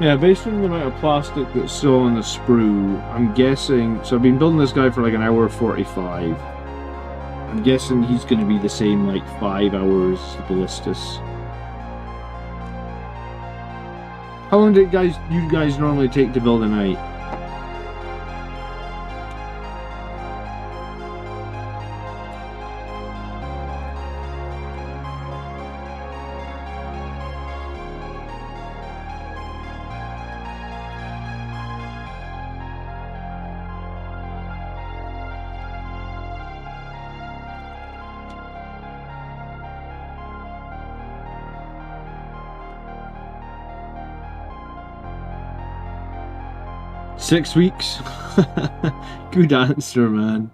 Yeah, based on the amount of plastic that's still on the sprue, I'm guessing... So I've been building this guy for like an hour 45. I'm guessing he's going to be the same, like 5 hours ballistas. How long do you guys normally take to build a night? Six weeks. Good answer, man.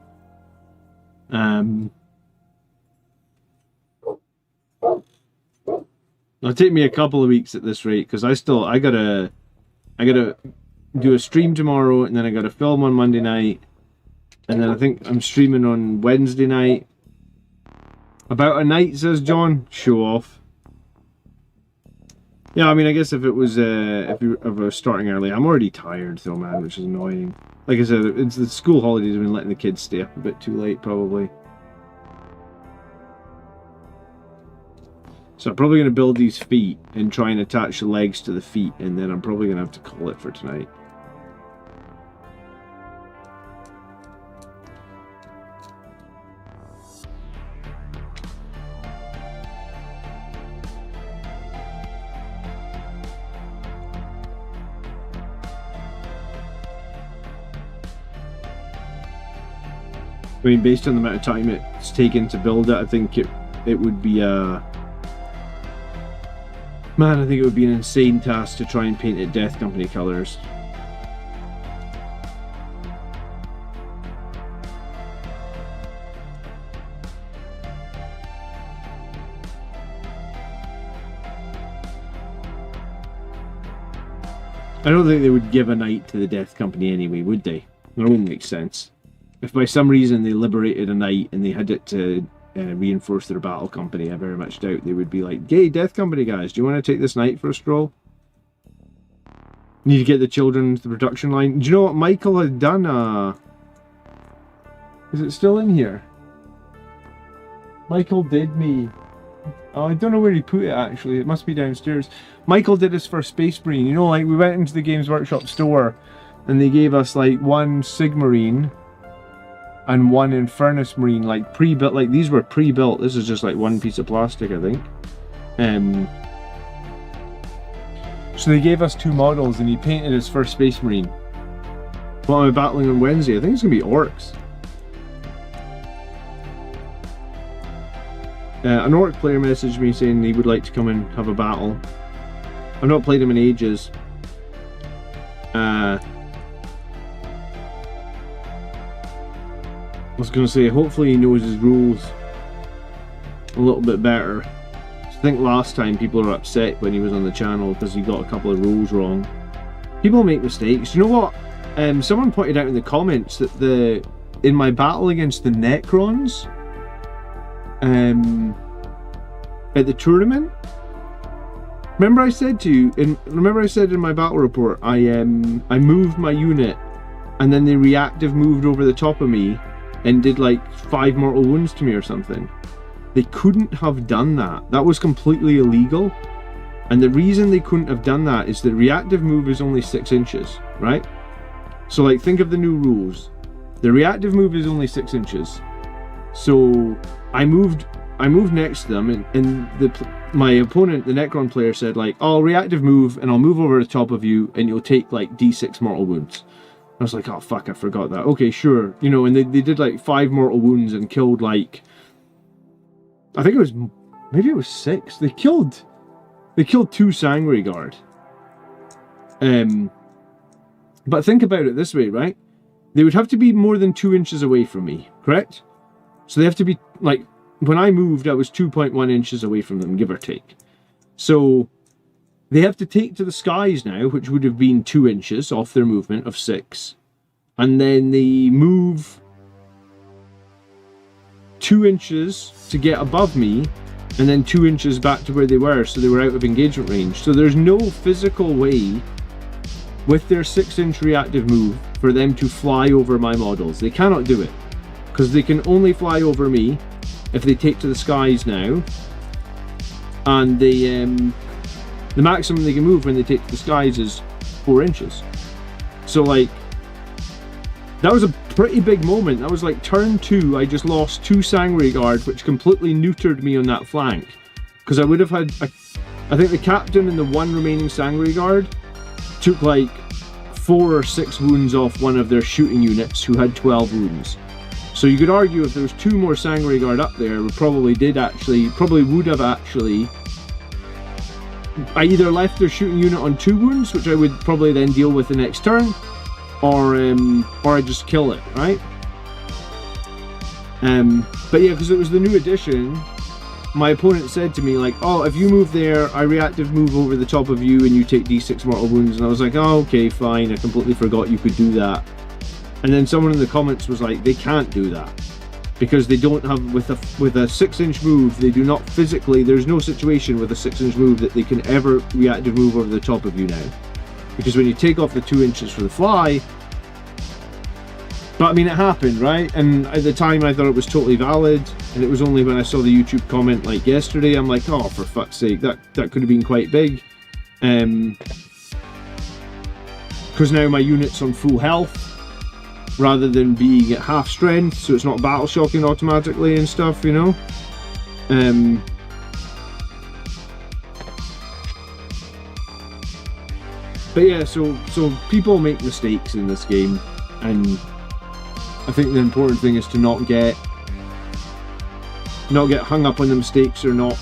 It'll take me a couple of weeks at this rate, because I gotta do a stream tomorrow, and then I gotta film on Monday night, and then I think I'm streaming on Wednesday night. About a night, says John. Show off. Yeah, I mean, I guess if it was if I was starting early, I'm already tired though, man, which is annoying. Like I said, it's the school holidays. I've been letting the kids stay up a bit too late, probably. So I'm probably going to build these feet and try and attach the legs to the feet, and then I'm probably going to have to call it for tonight. I mean, based on the amount of time it's taken to build it, I think it would be a... Man, I think it would be an insane task to try and paint it Death Company colours. I don't think they would give a knight to the Death Company anyway, would they? That wouldn't make sense. If by some reason they liberated a knight and they had it to reinforce their battle company, I very much doubt they would be like, "Hey, Death Company guys, do you want to take this knight for a stroll? Need to get the children to the production line." Do you know what Michael had done? Is it still in here? Michael did me. Oh, I don't know where he put it actually. It must be downstairs. Michael did his first Space Marine. You know, like we went into the Games Workshop store and they gave us like one Sigmarine and one Infernus Marine, like pre-built. Like these were pre-built. This is just like one piece of plastic, I think. So they gave us two models and he painted his first Space Marine. What am I battling on Wednesday? I think it's gonna be orcs. An orc player messaged me saying he would like to come and have a battle. I've not played him in ages. I was going to say, hopefully he knows his rules a little bit better. I think last time people were upset when he was on the channel because he got a couple of rules wrong. People make mistakes. You know what? Someone pointed out in the comments that in my battle against the Necrons, at the tournament, remember I said to you, remember I said in my battle report, I moved my unit and then they reactive moved over the top of me and did like 5 mortal wounds to me or something. They couldn't have done that. That was completely illegal. And the reason they couldn't have done that is the reactive move is only 6 inches, right? So like think of the new rules. The reactive move is only 6 inches. So I moved next to them and my opponent, the Necron player, said like, "Oh, reactive move and I'll move over the top of you and you'll take like D6 mortal wounds." I was like, "Oh fuck, I forgot that." Okay, sure. You know, and they did like 5 mortal wounds and killed like, I think it was, maybe it was 6. They killed 2 Sangre Guard. But think about it this way, right? They would have to be more than 2 inches away from me, correct? So they have to be like, when I moved, I was 2.1 inches away from them, give or take. So they have to take to the skies now, which would have been 2 inches off their movement of 6. And then they move 2 inches to get above me, and then 2 inches back to where they were, so they were out of engagement range. So there's no physical way with their 6-inch reactive move for them to fly over my models. They cannot do it, because they can only fly over me if they take to the skies now, and the maximum they can move when they take to the skies is 4 inches. So like, that was a pretty big moment. That was like turn 2, I just lost 2 Sangre Guard, which completely neutered me on that flank, because I would have had, I think the captain and the 1 remaining Sangre Guard took like 4 or 6 wounds off one of their shooting units who had 12 wounds. So you could argue if there was 2 more Sangre Guard up there, we probably would have actually, I either left their shooting unit on 2 wounds, which I would probably then deal with the next turn, or I just kill it, right? But yeah, because it was the new edition, my opponent said to me like, "Oh, if you move there, I reactive move over the top of you and you take D6 mortal wounds." And I was like, "Oh, okay, fine. I completely forgot you could do that." And then someone in the comments was like, "They can't do that because they don't have, with a 6-inch move, they do not physically. There's no situation with a 6-inch move that they can ever reactive move over the top of you now, because when you take off the 2 inches for the fly." But I mean, it happened, right? And at the time I thought it was totally valid, and it was only when I saw the YouTube comment like yesterday, I'm like, "Oh, for fuck's sake, that could have been quite big." Because now my unit's on full health rather than being at half strength, so it's not battle shocking automatically and stuff, you know? But yeah, so people make mistakes in this game, and I think the important thing is to not get hung up on the mistakes, or not,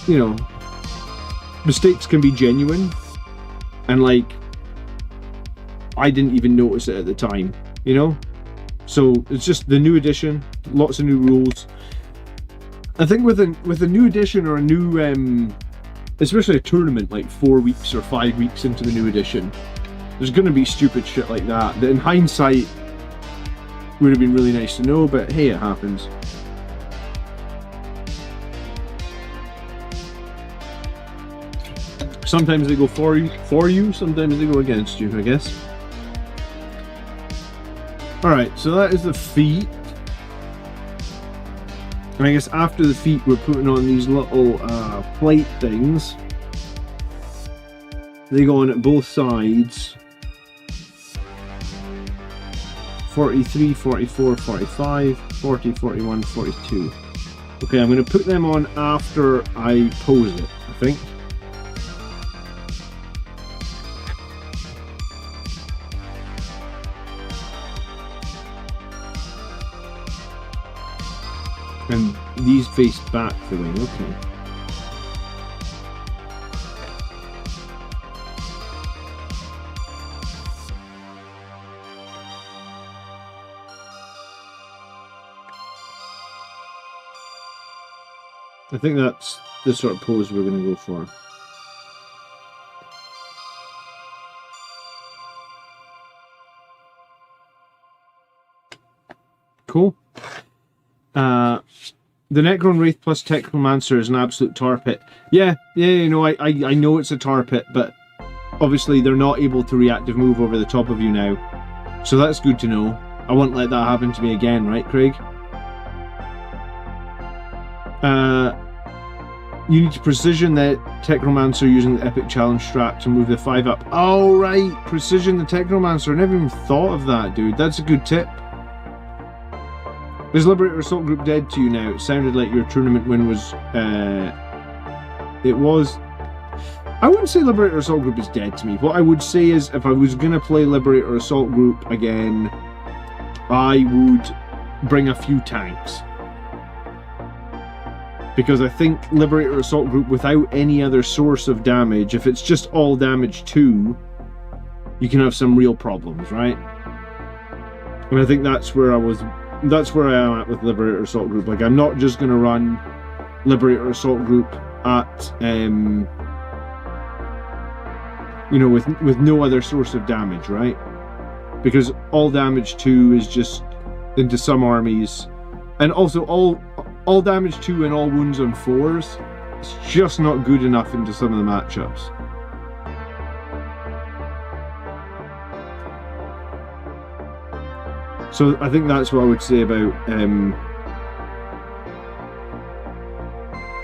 you know, mistakes can be genuine, and like, I didn't even notice it at the time, you know? So it's just the new edition, lots of new rules. I think with a new edition or a new especially a tournament like 4 weeks or 5 weeks into the new edition, there's going to be stupid shit like that in hindsight would have been really nice to know, but hey, it happens. Sometimes they go for you, sometimes they go against you, I guess. Alright, so that is the feet. And I guess after the feet we're putting on these little plate things. They go on at both sides. 43, 44, 45, 40, 41, 42. Okay, I'm going to put them on after I pose it, I think. And these face back for me, okay. I think that's the sort of pose we're going to go for. Cool. The Necron Wraith plus Technomancer is an absolute tar pit. Yeah, you know, I know it's a tar pit, but obviously they're not able to reactive move over the top of you now. So that's good to know. I won't let that happen to me again, right, Craig? You need to precision the Technomancer using the Epic Challenge strat to move the 5 up. Oh, right! Precision the Technomancer. I never even thought of that, dude. That's a good tip. Is Liberator Assault Group dead to you now? It sounded like your tournament win was... It was... I wouldn't say Liberator Assault Group is dead to me. What I would say is, if I was going to play Liberator Assault Group again, I would bring a few tanks. Because I think Liberator Assault Group without any other source of damage, if it's just all damage 2, you can have some real problems, right? And I think that's where I am at with Liberator Assault Group. Like, I'm not just going to run Liberator Assault Group at, you know, with no other source of damage, right? Because all damage 2 is just into some armies, and also all damage 2 and all wounds on 4s, it's just not good enough into some of the matchups. So I think that's what I would say about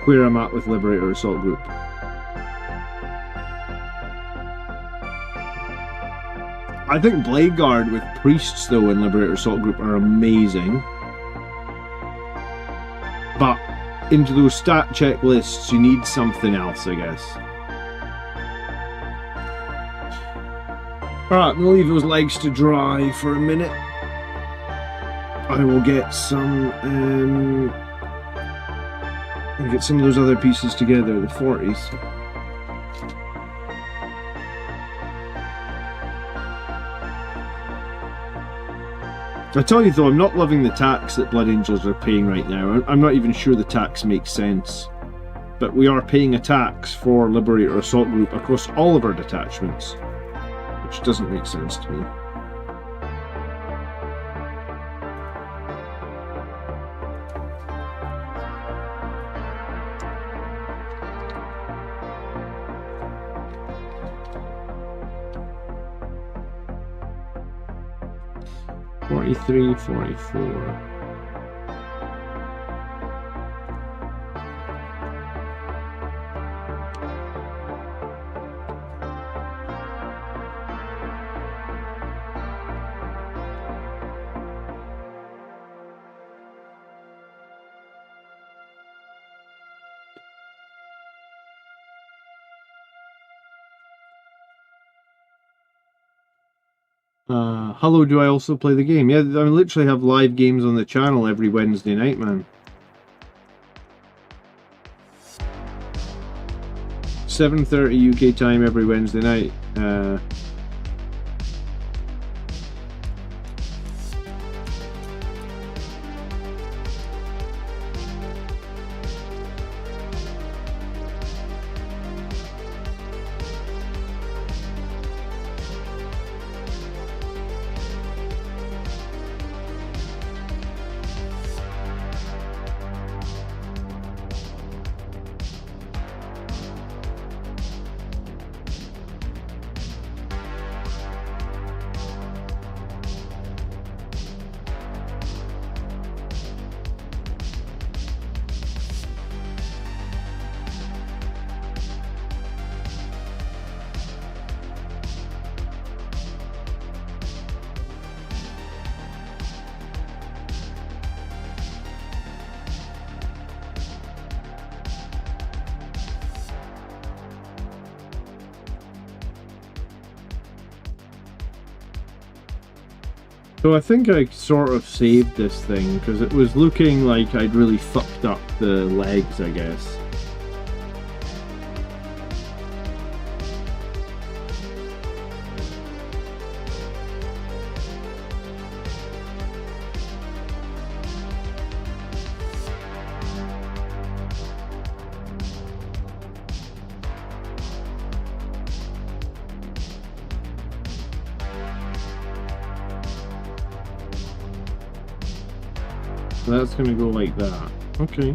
where I'm at with Liberator Assault Group. I think Blade Guard with Priests though in Liberator Assault Group are amazing. But into those stat checklists, you need something else, I guess. Alright, I'm going to leave those legs to dry for a minute. I will get some, I'll get some of those other pieces together, the 40s. I tell you though, I'm not loving the tax that Blood Angels are paying right now. I'm not even sure the tax makes sense. But we are paying a tax for Liberator Assault Group across all of our detachments, which doesn't make sense to me. $43, $44. Hello, do I also play the game? Yeah, I literally have live games on the channel every Wednesday night, man. 7:30 UK time every Wednesday night. So I think I sort of saved this thing because it was looking like I'd really fucked up the legs, I guess. So that's gonna go like that. Okay.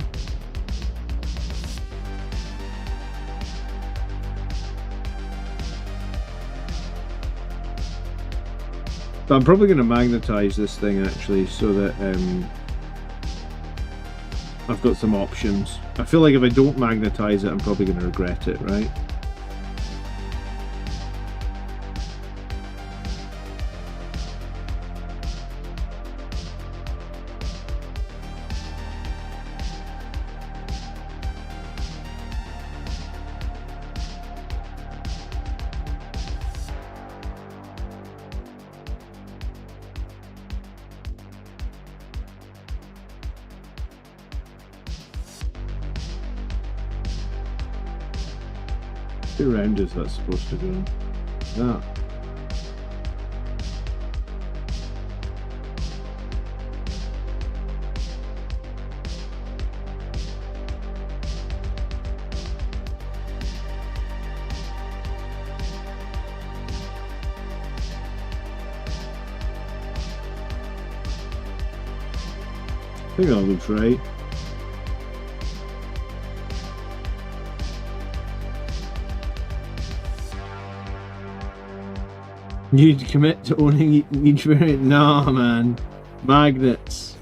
So I'm probably gonna magnetize this thing actually so that I've got some options. I feel like if I don't magnetize it, I'm probably gonna regret it, right? How round is that supposed to go? Ah. I think that looks right. You'd commit to owning each variant? Nah, man. Magnets.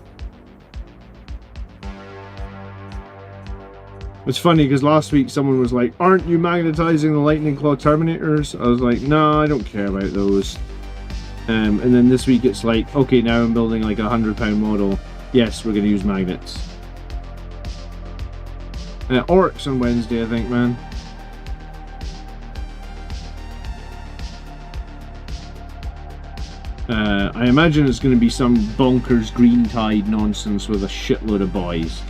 It's funny because last week someone was like, aren't you magnetizing the Lightning Claw Terminators? I was like, nah, I don't care about those. And then this week it's like, okay, now I'm building like a £100 model. Yes, we're going to use magnets. Orcs on Wednesday, I think, man. I imagine it's going to be some bonkers green tide nonsense with a shitload of boys.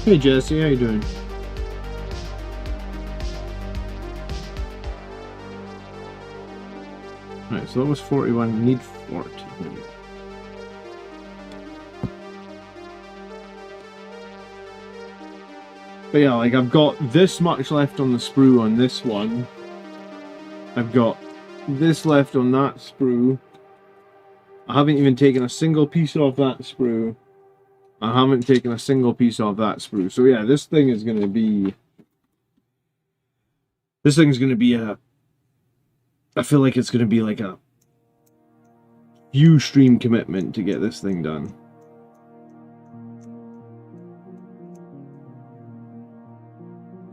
Hey Jesse, how you doing? Right, so that was 41, we need 40. But yeah, like I've got this much left on the sprue on this one. I've got this left on that sprue. I haven't even taken a single piece off that sprue. I haven't taken a single piece off that sprue. So yeah, this thing is going to be... This thing's going to be a... I feel like it's going to be like a few stream commitment to get this thing done.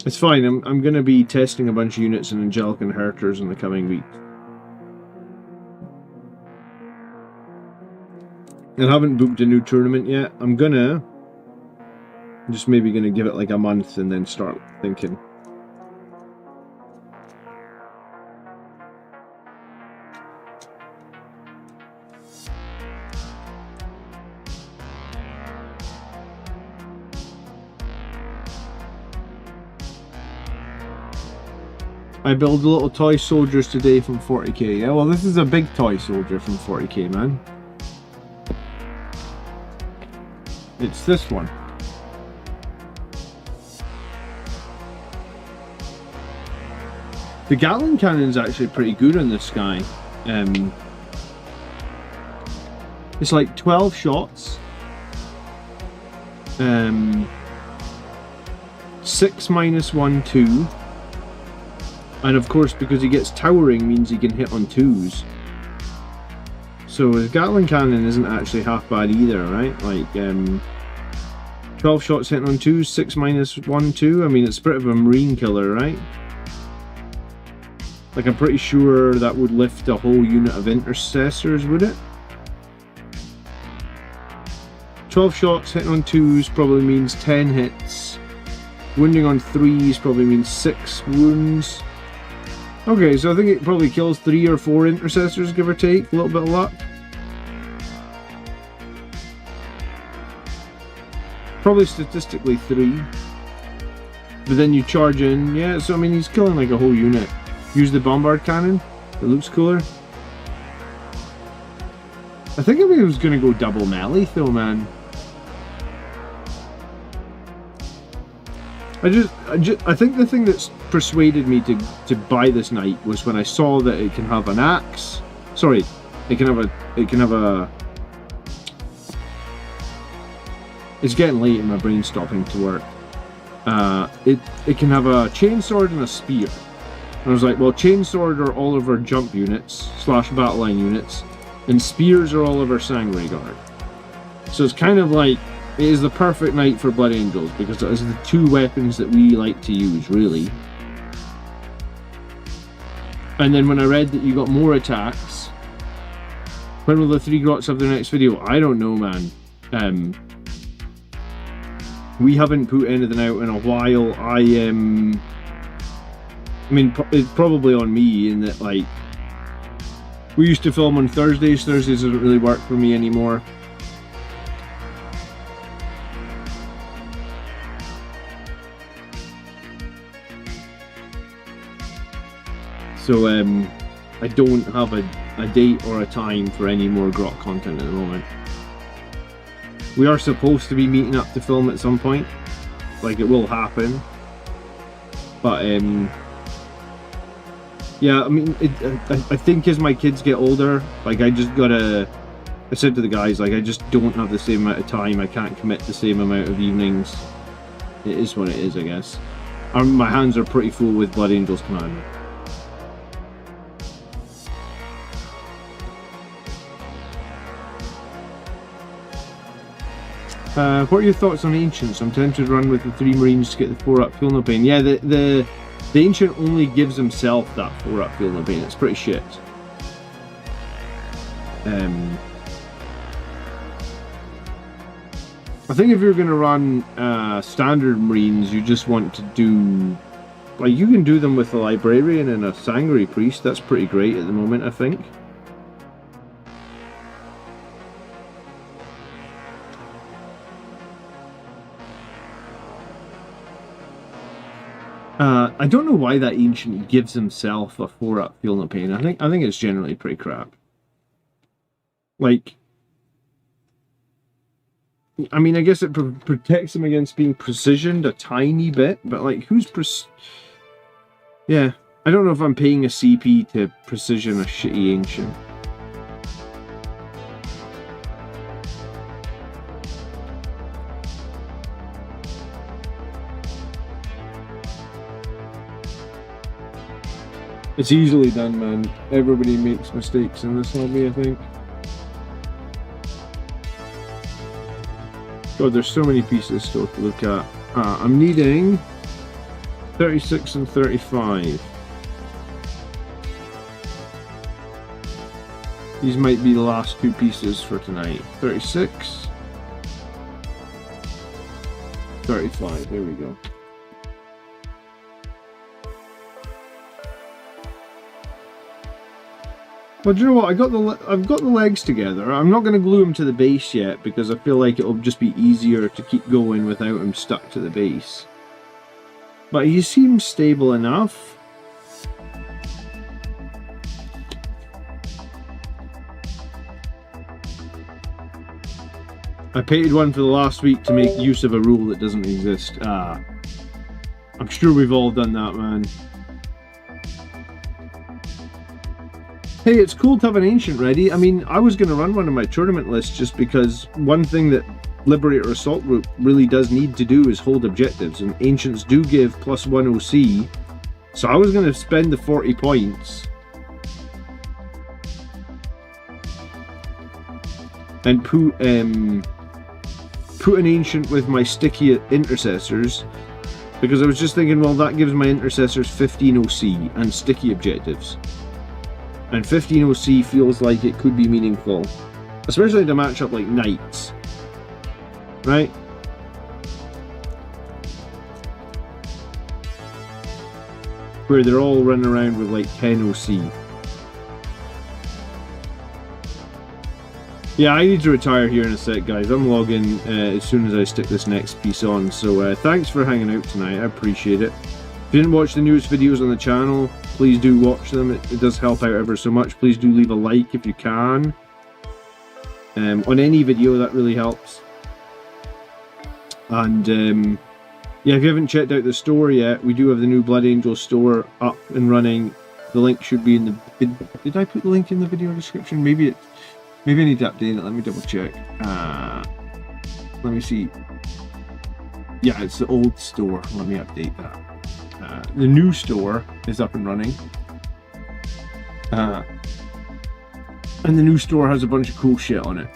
It's fine, I'm going to be testing a bunch of units in Angelic and Herters in the coming weeks. I haven't booked a new tournament yet. I'm just maybe gonna give it like a month and then start thinking. I build little toy soldiers today from 40k. Yeah, well this is a big toy soldier from 40k, man. It's this one. The Gatling cannon is actually pretty good on this guy. It's like 12 shots. 6 minus 1, 2. And of course, because he gets towering, means he can hit on 2s. So his Gatling cannon isn't actually half bad either, right? Like, 12 shots hitting on 2s, 6 minus 1, 2. I mean, it's a bit of a marine killer, right? Like, I'm pretty sure that would lift a whole unit of intercessors, would it? 12 shots hitting on 2s probably means 10 hits. Wounding on 3s probably means 6 wounds. Okay, so I think it probably kills 3 or 4 intercessors, give or take. A little bit of luck. Probably statistically 3. But then you charge in. Yeah, so I mean, he's killing like a whole unit. Use the bombard cannon. It looks cooler. I think I was going to go double melee though, man. I think the thing that's persuaded me to buy this knight was when I saw that it can have an axe. Sorry, it can have a. It's getting late and my brain's stopping to work. It can have a chainsword and a spear. And I was like, well, chainsword are all of our jump units / battle line units, and spears are all of our Sangre Guard. So it's kind of like, it is the perfect knight for Blood Angels, because those are the 2 weapons that we like to use, really. And then when I read that you got more attacks, when will the 3 grots have their next video? I don't know, man. We haven't put anything out in a while. I mean, it's probably on me in that, like, we used to film on Thursdays. Thursdays doesn't really work for me anymore. So, I don't have a date or a time for any more grot content at the moment. We are supposed to be meeting up to film at some point. Like, it will happen. But, yeah, I mean, I think as my kids get older, like, I said to the guys, like, I just don't have the same amount of time. I can't commit the same amount of evenings. It is what it is, I guess. My hands are pretty full with Blood Angels Command. What are your thoughts on Ancients? I'm tempted to run with the 3 Marines to get the 4-up Feel No Pain. Yeah, the Ancient only gives himself that 4-up Feel No Pain. It's pretty shit. I think if you're going to run standard Marines, you just want to do... Like, you can do them with a Librarian and a Sangre Priest. That's pretty great at the moment, I think. I don't know why that Ancient gives himself a 4-up Feel No Pain. I think it's generally pretty crap. Like, I mean, I guess it protects him against being precisioned a tiny bit, but like, yeah, I don't know if I'm paying a CP to precision a shitty Ancient. It's easily done, man. Everybody makes mistakes in this hobby, I think. God, there's so many pieces still to look at. I'm needing 36 and 35. These might be the last 2 pieces for tonight. 36. 35, there we go. Well, do you know what? I've got the legs together. I'm not going to glue them to the base yet because I feel like it'll just be easier to keep going without him stuck to the base. But he seems stable enough. I painted one for the last week to make use of a rule that doesn't exist. I'm sure we've all done that, man. Hey, it's cool to have an Ancient ready. I mean, I was going to run one of my tournament lists just because one thing that Liberator Assault Group really does need to do is hold objectives, and Ancients do give +1 OC, so I was going to spend the 40 points and put an ancient with my sticky intercessors because I was just thinking, well, that gives my intercessors 15 OC and sticky objectives. And 15 OC feels like it could be meaningful, especially to match up like knights, right? Where they're all running around with like 10 OC. Yeah, I need to retire here in a sec, guys. I'm logging as soon as I stick this next piece on. So thanks for hanging out tonight. I appreciate it. If you didn't watch the newest videos on the channel, please do watch them. It does help out ever so much. Please do leave a like if you can. On any video, that really helps. And yeah, if you haven't checked out the store yet, we do have the new Blood Angel store up and running. The link should be in the... Did I put the link in the video description? Maybe I need to update it. Let me double check. Let me see. Yeah, it's the old store. Let me update that. The new store is up and running. And the new store has a bunch of cool shit on it.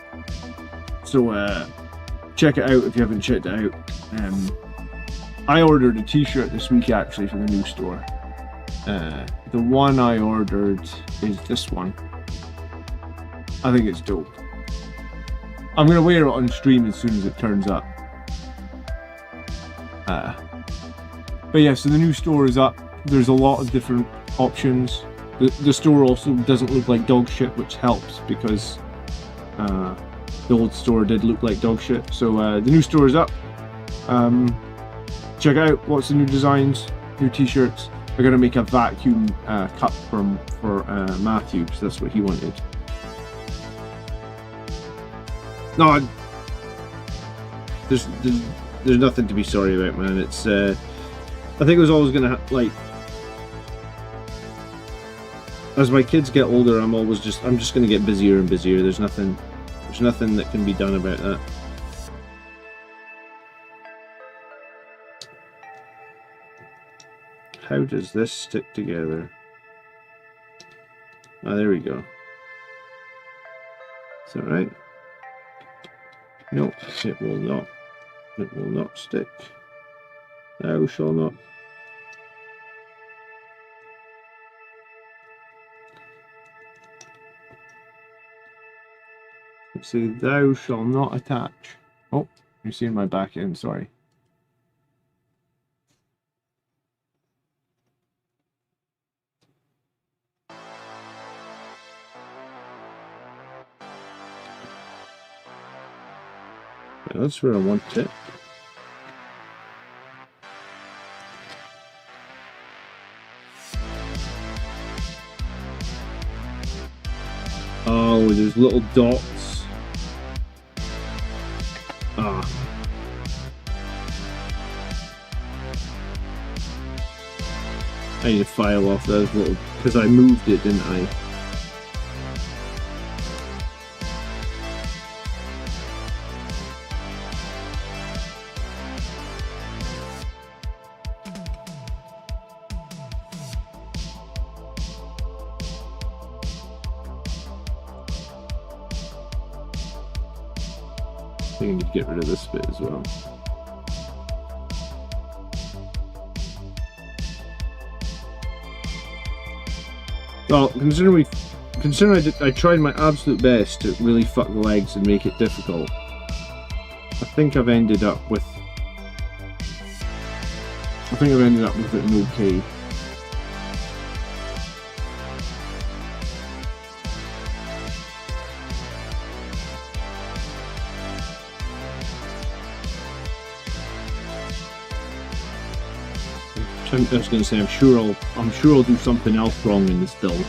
So check it out if you haven't checked it out. I ordered a t-shirt this week actually for the new store. The one I ordered is this one. I think it's dope. I'm gonna wear it on stream as soon as it turns up. But yeah, so the new store is up. There's a lot of different options. The store also doesn't look like dog shit, which helps because the old store did look like dog shit. So the new store is up. Check out what's the new designs, new t-shirts. We're gonna make a vacuum cup for Matthew because that's what he wanted. No, there's nothing to be sorry about, man. It's I think it was always gonna like, as my kids get older, I'm just gonna get busier and busier. There's nothing that can be done about that. How does this stick together? Ah, there we go. Is that right? Nope, it will not. It will not stick. Thou shall not. Let's see, thou shall not attach. Oh, you're seeing my back end, sorry. Yeah, that's where I want it. Oh, there's little dots. Ah. I need to file off those little, because I moved it, didn't I? I think I need to get rid of this bit as well. Well, considering I tried my absolute best to really fuck the legs and make it difficult, I think I've ended up with it an okay. I was going to say, I'm sure I'll do something else wrong in this build.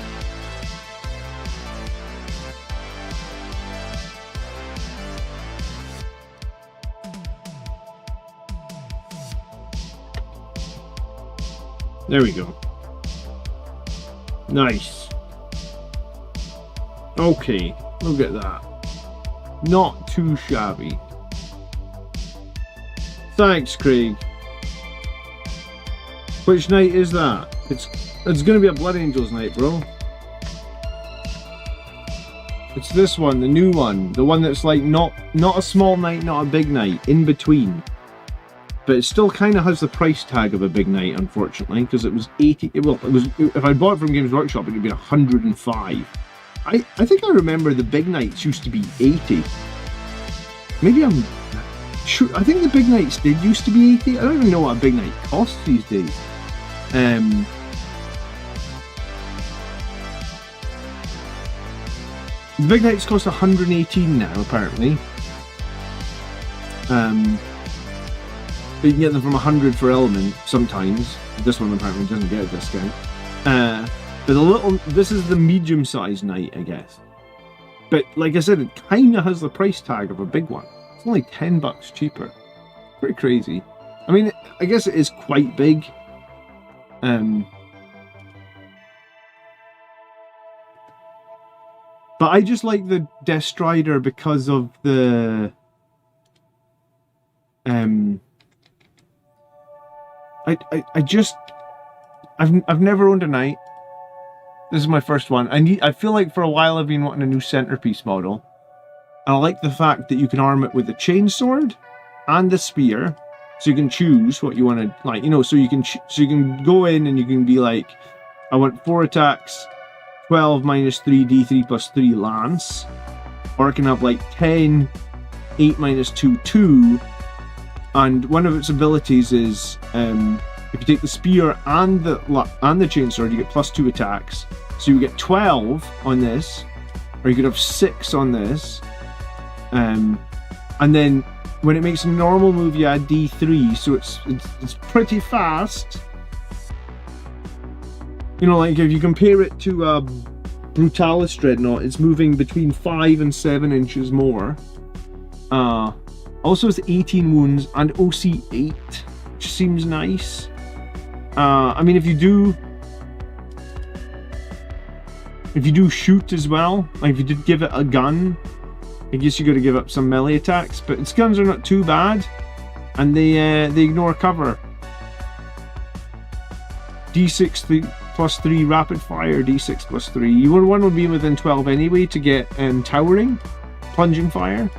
There we go. Nice. Okay, look at that. Not too shabby. Thanks, Craig. Which night is that? It's gonna be a Blood Angels night, bro. It's this one, the new one. The one that's like not a small knight, not a big knight, in between. But it still kind of has the price tag of a big knight, unfortunately, because it was 80. Well, it was, if I bought it from Games Workshop, it would be 105. I think I remember the big knights used to be 80. Maybe I'm sure. I think the big knights did used to be 80. I don't even know what a big knight costs these days. The big knights cost 118 now, apparently. But you can get them from 100 for element sometimes. This one apparently doesn't get a discount. But this is the medium-sized knight, I guess. But like I said, it kind of has the price tag of a big one. It's only $10 cheaper. Pretty crazy. I mean, I guess it is quite big. But I just like the Death Strider because of the I've never owned a knight. This is my first one. I feel like for a while I've been wanting a new centerpiece model. And I like the fact that you can arm it with the chainsword and the spear, so you can choose what you want to, like, you know, so you can go in and you can be like, I want 4 attacks, 12 minus 3 d3 plus 3 lance, or I can have like 10 8 minus 2 2, and one of its abilities is if you take the spear and the chainsword, you get plus 2 attacks, so you get 12 on this, or you could have 6 on this, and then when it makes a normal move you add d3, so it's pretty fast. You know, like if you compare it to Brutalis Dreadnought, it's moving between 5 and 7 inches more. Also it's 18 wounds and OC 8, which seems nice. I mean, if you do shoot as well, like if you did give it a gun, I guess you got to give up some melee attacks, but its guns are not too bad, and they ignore cover. D6 plus 3 rapid fire, D6 plus 3. One would be within 12 anyway to get towering, plunging fire.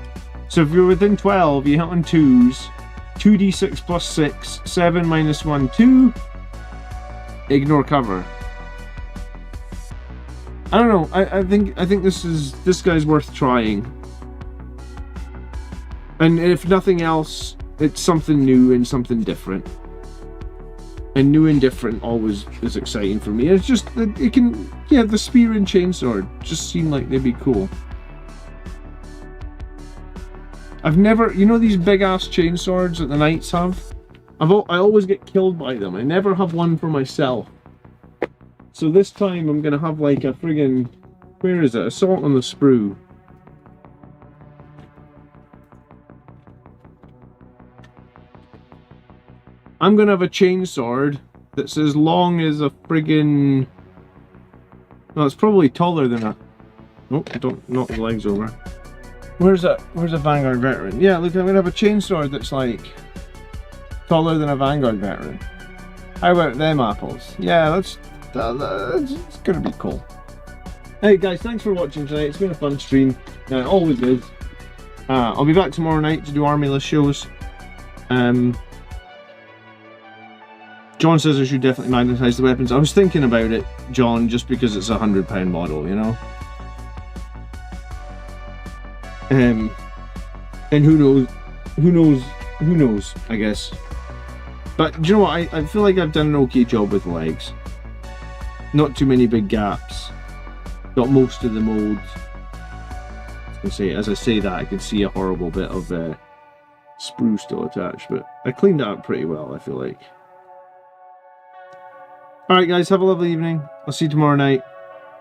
So if you're within 12, you hit on 2s, 2d6 plus 6, 7 minus 1, 2, ignore cover. I don't know, I think this guy's worth trying. And if nothing else, it's something new and something different. And new and different always is exciting for me. It's just that it can, yeah, the spear and chainsword just seem like they'd be cool. I've never, you know these big ass chainswords that the knights have? I always get killed by them. I never have one for myself. So this time I'm gonna have like a friggin', where is it? Assault on the Sprue. I'm gonna have a chainsword that's as long as a friggin'... No, it's probably taller than a... Nope, don't knock the legs over. Where's a Vanguard Veteran? Yeah, look, I'm gonna have a chainsword that's like taller than a Vanguard Veteran. How about them apples? Yeah, that's gonna be cool. Hey guys, thanks for watching tonight. It's been a fun stream. It always is. I'll be back tomorrow night to do armyless shows. John says I should definitely magnetize the weapons. I was thinking about it, John, just because it's a £100 model, you know? And who knows, I guess. But do you know what, I feel like I've done an okay job with legs. Not too many big gaps. Got most of the molds. As I say that, I can see a horrible bit of sprue still attached, but I cleaned that up pretty well, I feel like. Alright guys, have a lovely evening. I'll see you tomorrow night,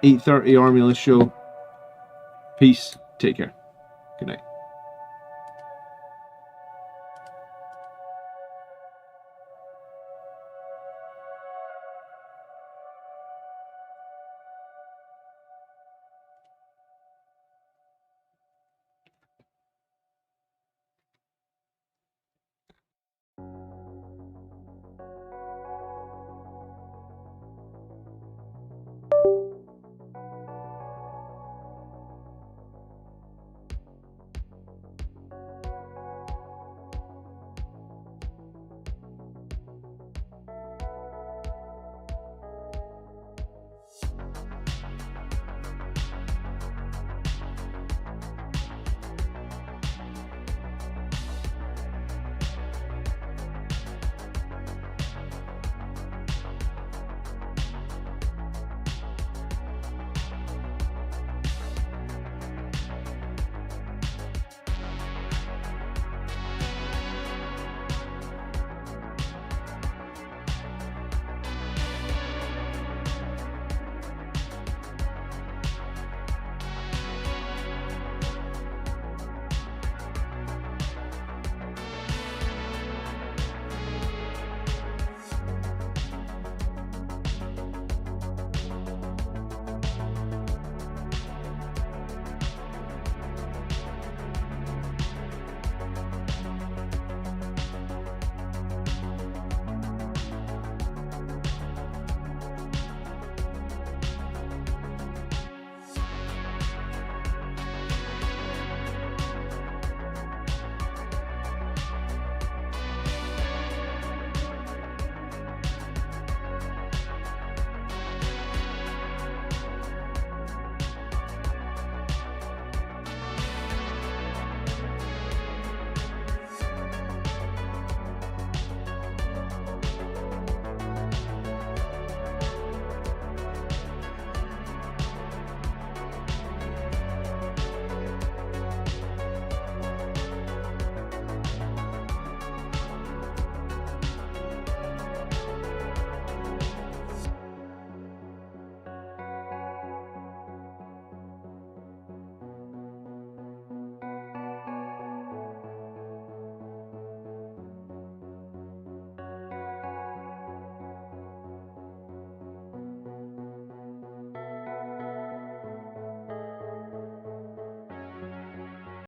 8:30 Armyless show. Peace. Take care. Good night.